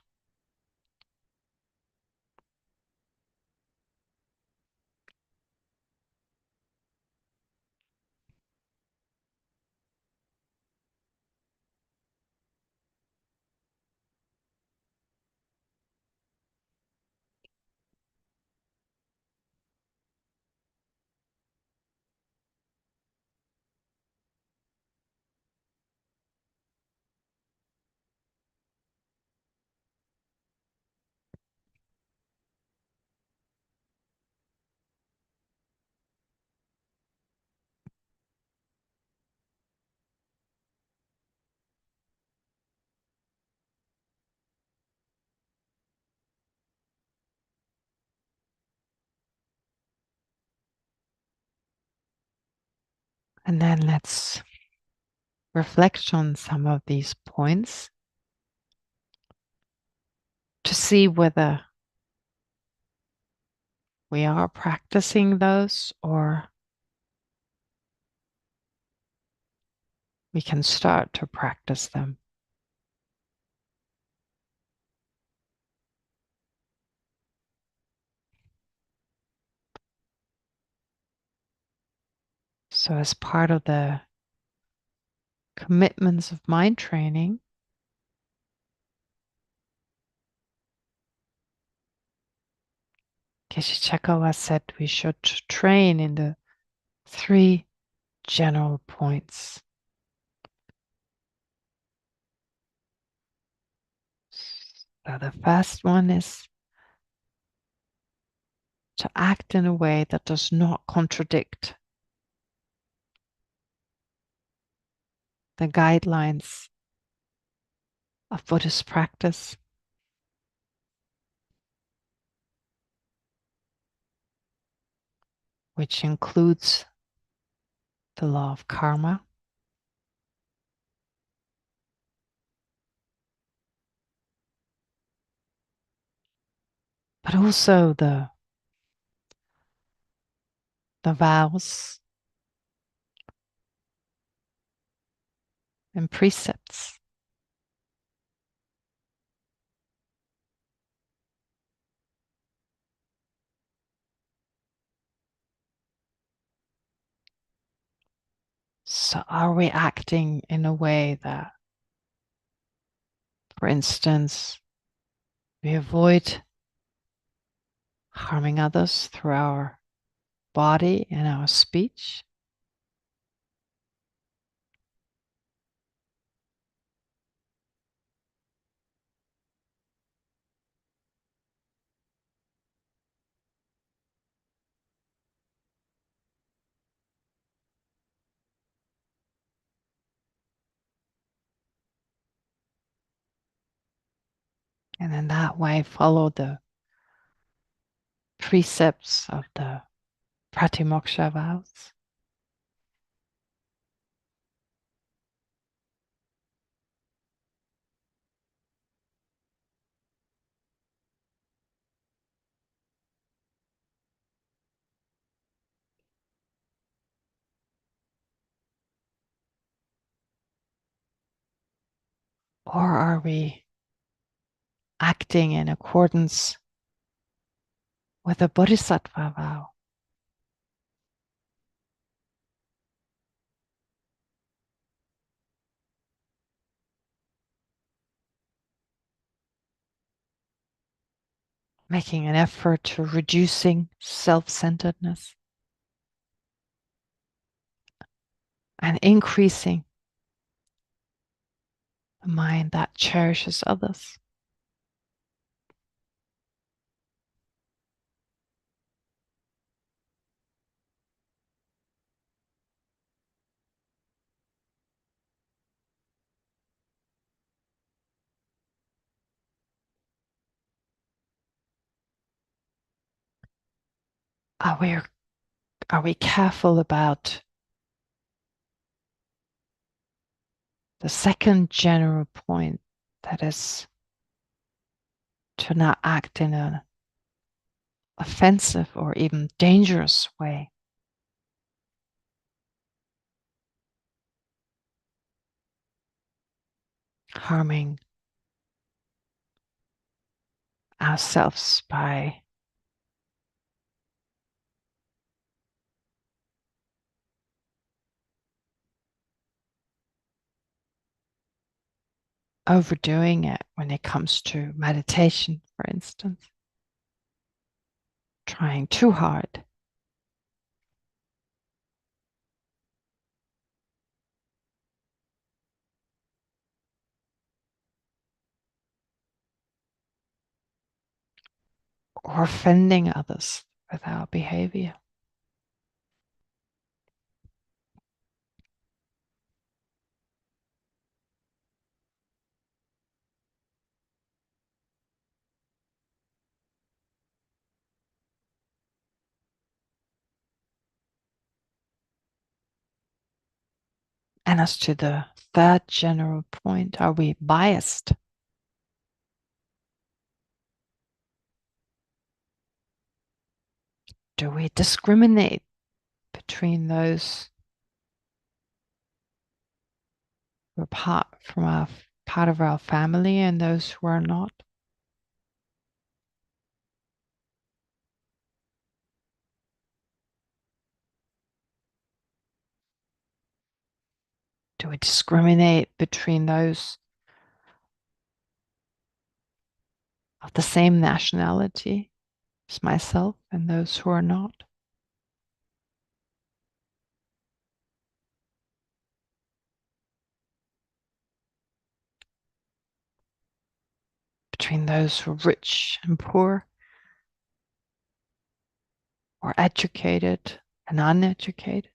And then let's reflect on some of these points to see whether we are practicing those or we can start to practice them. So as part of the commitments of mind training, Geshe Chekawa said we should train in the 3 general points. So the first one is to act in a way that does not contradict the guidelines of Buddhist practice. Which includes the law of karma. But also the vows and precepts. So are we acting in a way that, for instance, we avoid harming others through our body and our speech. And in that way, follow the precepts of the Pratimoksha vows. Or are we acting in accordance with a Bodhisattva vow? Making an effort to reducing self-centeredness and increasing a mind that cherishes others. Are we careful about the second general point, that is to not act in an offensive or even dangerous way? Harming ourselves by overdoing it when it comes to meditation, for instance. Trying too hard. Or offending others with our behavior. And as to the third general point, are we biased? Do we discriminate between those who are part of our family and those who are not? Do we discriminate between those of the same nationality as myself and those who are not? Between those who are rich and poor, or educated and uneducated?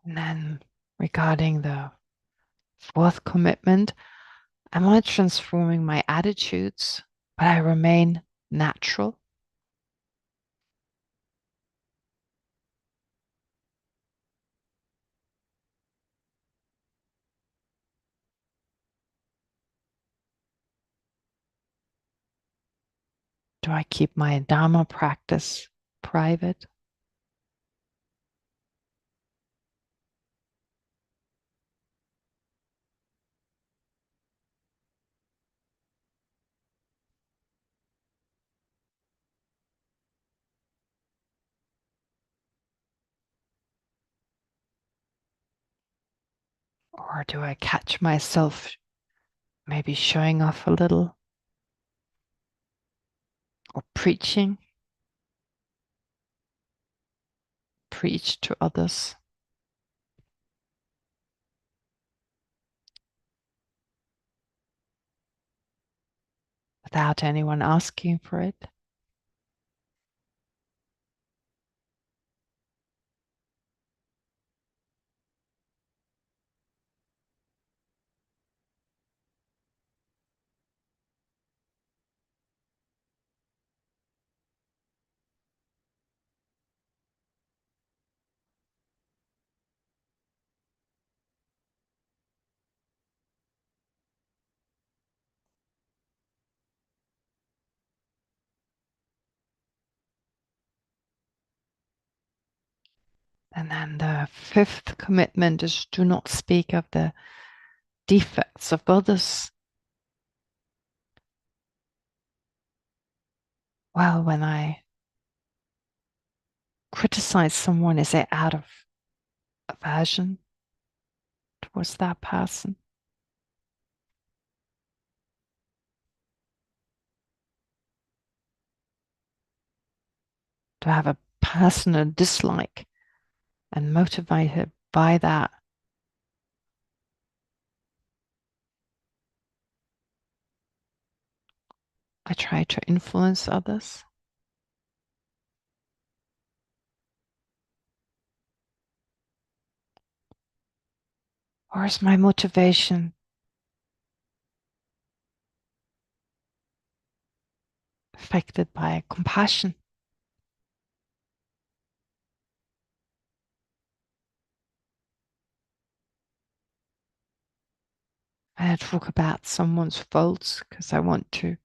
And then regarding the fourth commitment, am I transforming my attitudes, but I remain natural? Do I keep my Dharma practice private? Or do I catch myself maybe showing off a little? Or preaching? Preach to others? Without anyone asking for it? And then the fifth commitment is do not speak of the defects of others. Well, when I criticize someone, is it out of aversion towards that person? Do I have a personal dislike and motivated by that? I try to influence others. Or is my motivation affected by compassion? And I talk about someone's faults because I want to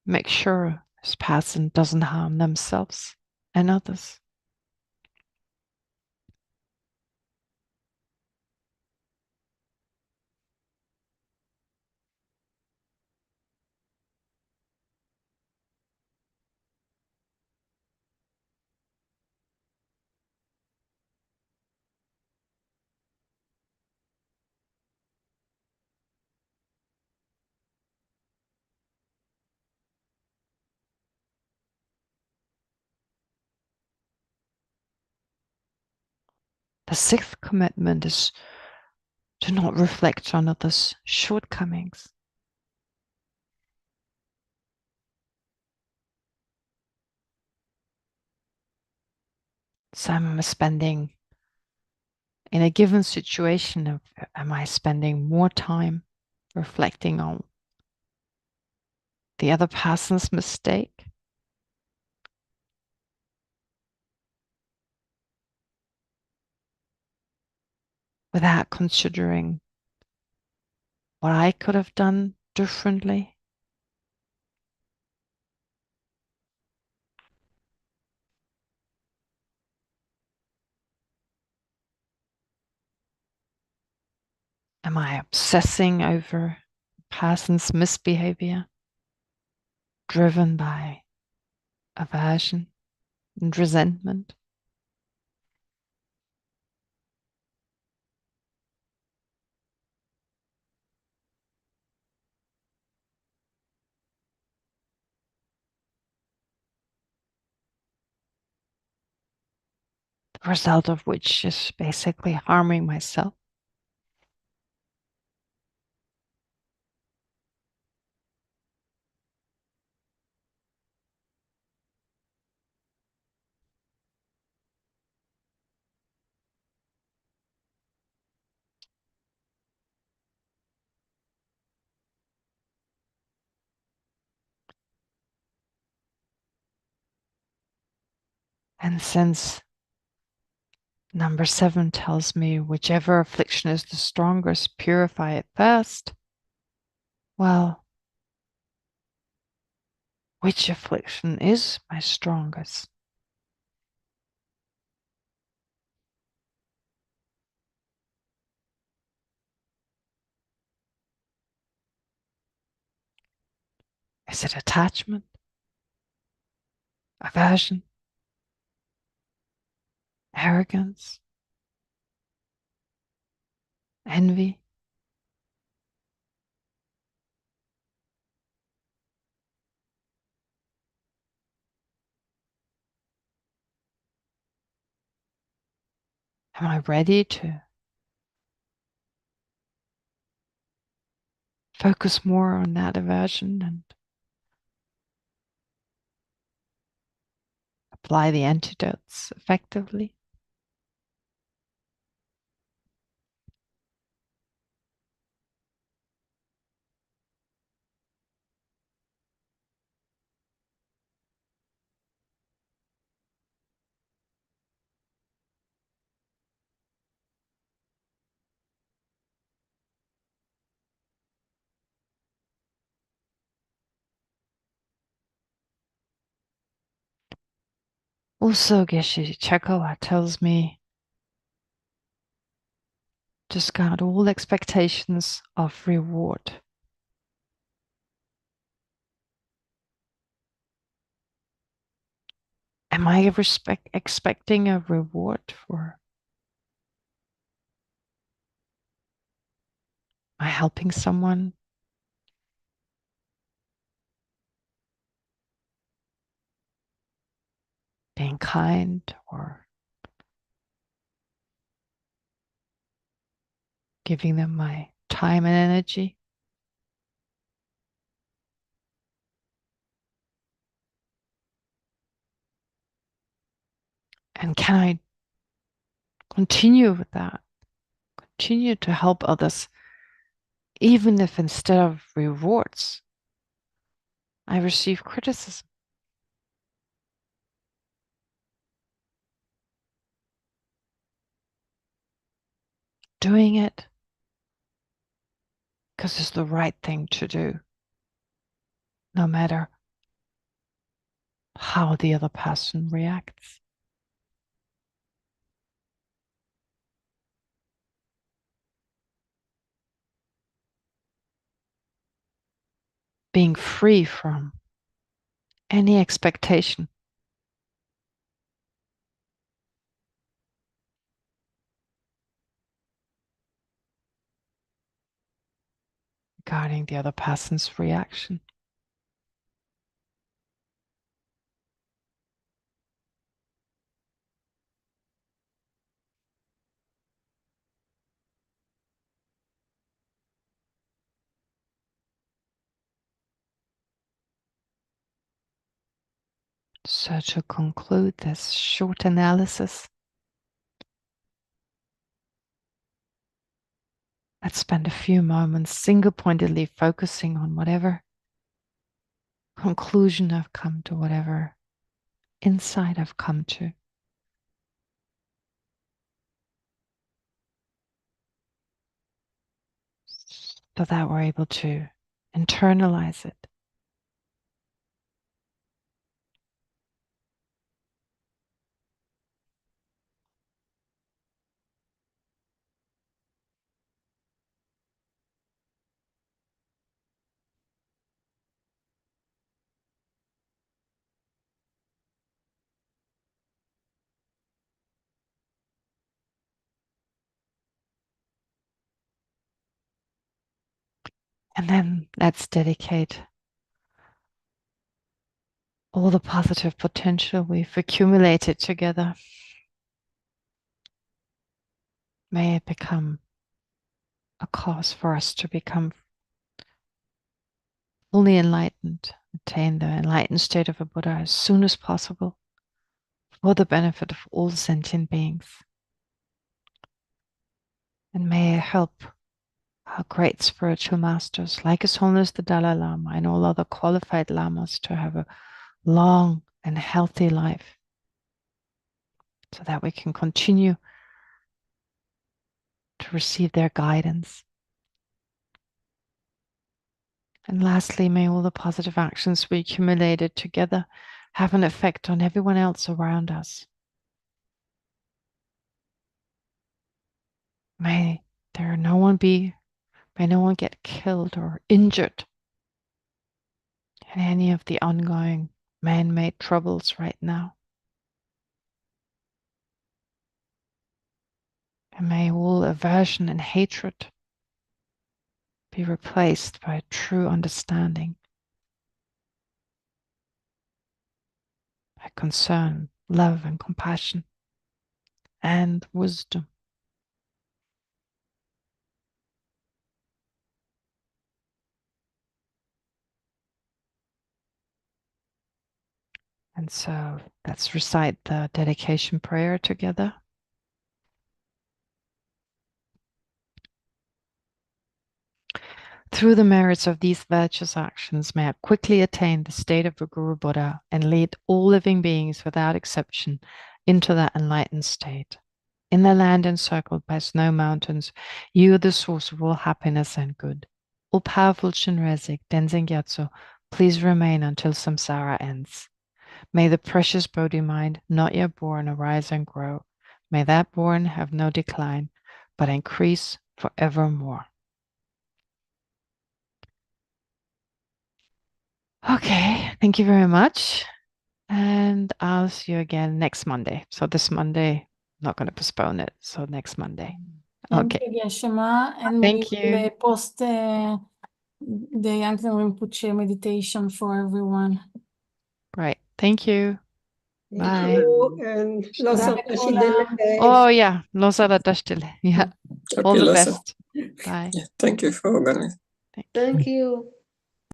make sure this person doesn't harm themselves and others. The sixth commitment is to not reflect on others' shortcomings. So I'm spending, in a given situation, am I spending more time reflecting on the other person's mistake? Without considering what I could have done differently? Am I obsessing over a person's misbehavior, driven by aversion and resentment? The result of which is basically harming myself. And since number 7 tells me whichever affliction is the strongest, purify it first, well, which affliction is my strongest? Is it attachment? Aversion? Arrogance? envy, am I ready to focus more on that aversion and apply the antidotes effectively? Also, Geshe Chekawa tells me to discard all expectations of reward. Am I expecting a reward for my helping someone? Being kind or giving them my time and energy? And can I continue with that? Continue to help others, even if instead of rewards, I receive criticism? Doing it because it's the right thing to do, no matter how the other person reacts. Being free from any expectation regarding the other person's reaction. So to conclude this short analysis, let's spend a few moments single-pointedly focusing on whatever conclusion I've come to, whatever insight I've come to. So that we're able to internalize it. And then let's dedicate all the positive potential we've accumulated together. May it become a cause for us to become fully enlightened, attain the enlightened state of a Buddha as soon as possible for the benefit of all sentient beings. And may it help our great spiritual masters, like His Holiness the Dalai Lama and all other qualified lamas, to have a long and healthy life so that we can continue to receive their guidance. And lastly, may all the positive actions we accumulated together have an effect on everyone else around us. May no one get killed or injured in any of the ongoing man-made troubles right now. And may all aversion and hatred be replaced by true understanding, by concern, love and compassion, and wisdom. And so let's recite the dedication prayer together. Through the merits of these virtuous actions, may I quickly attain the state of a Guru Buddha and lead all living beings without exception into that enlightened state. In the land encircled by snow mountains, you are the source of all happiness and good. All powerful Shinrezik, Denzin Gyatso, please remain until samsara ends. May the precious Bodhi mind not yet born arise and grow. May that born have no decline, but increase forevermore. Okay, thank you very much. And I'll see you again next Monday. So this Monday, I'm not going to postpone it. So next Monday. Thank Okay. you, Geshe-ma. And Thank we you. will post the Yantan Rinpoche meditation for everyone. Right. Thank you. Bye. And Bye, Kula. Oh, yeah. Losada Dashtile. Yeah. All Okay, the Lassa. best. Bye. Yeah, thank you for organizing. thank you.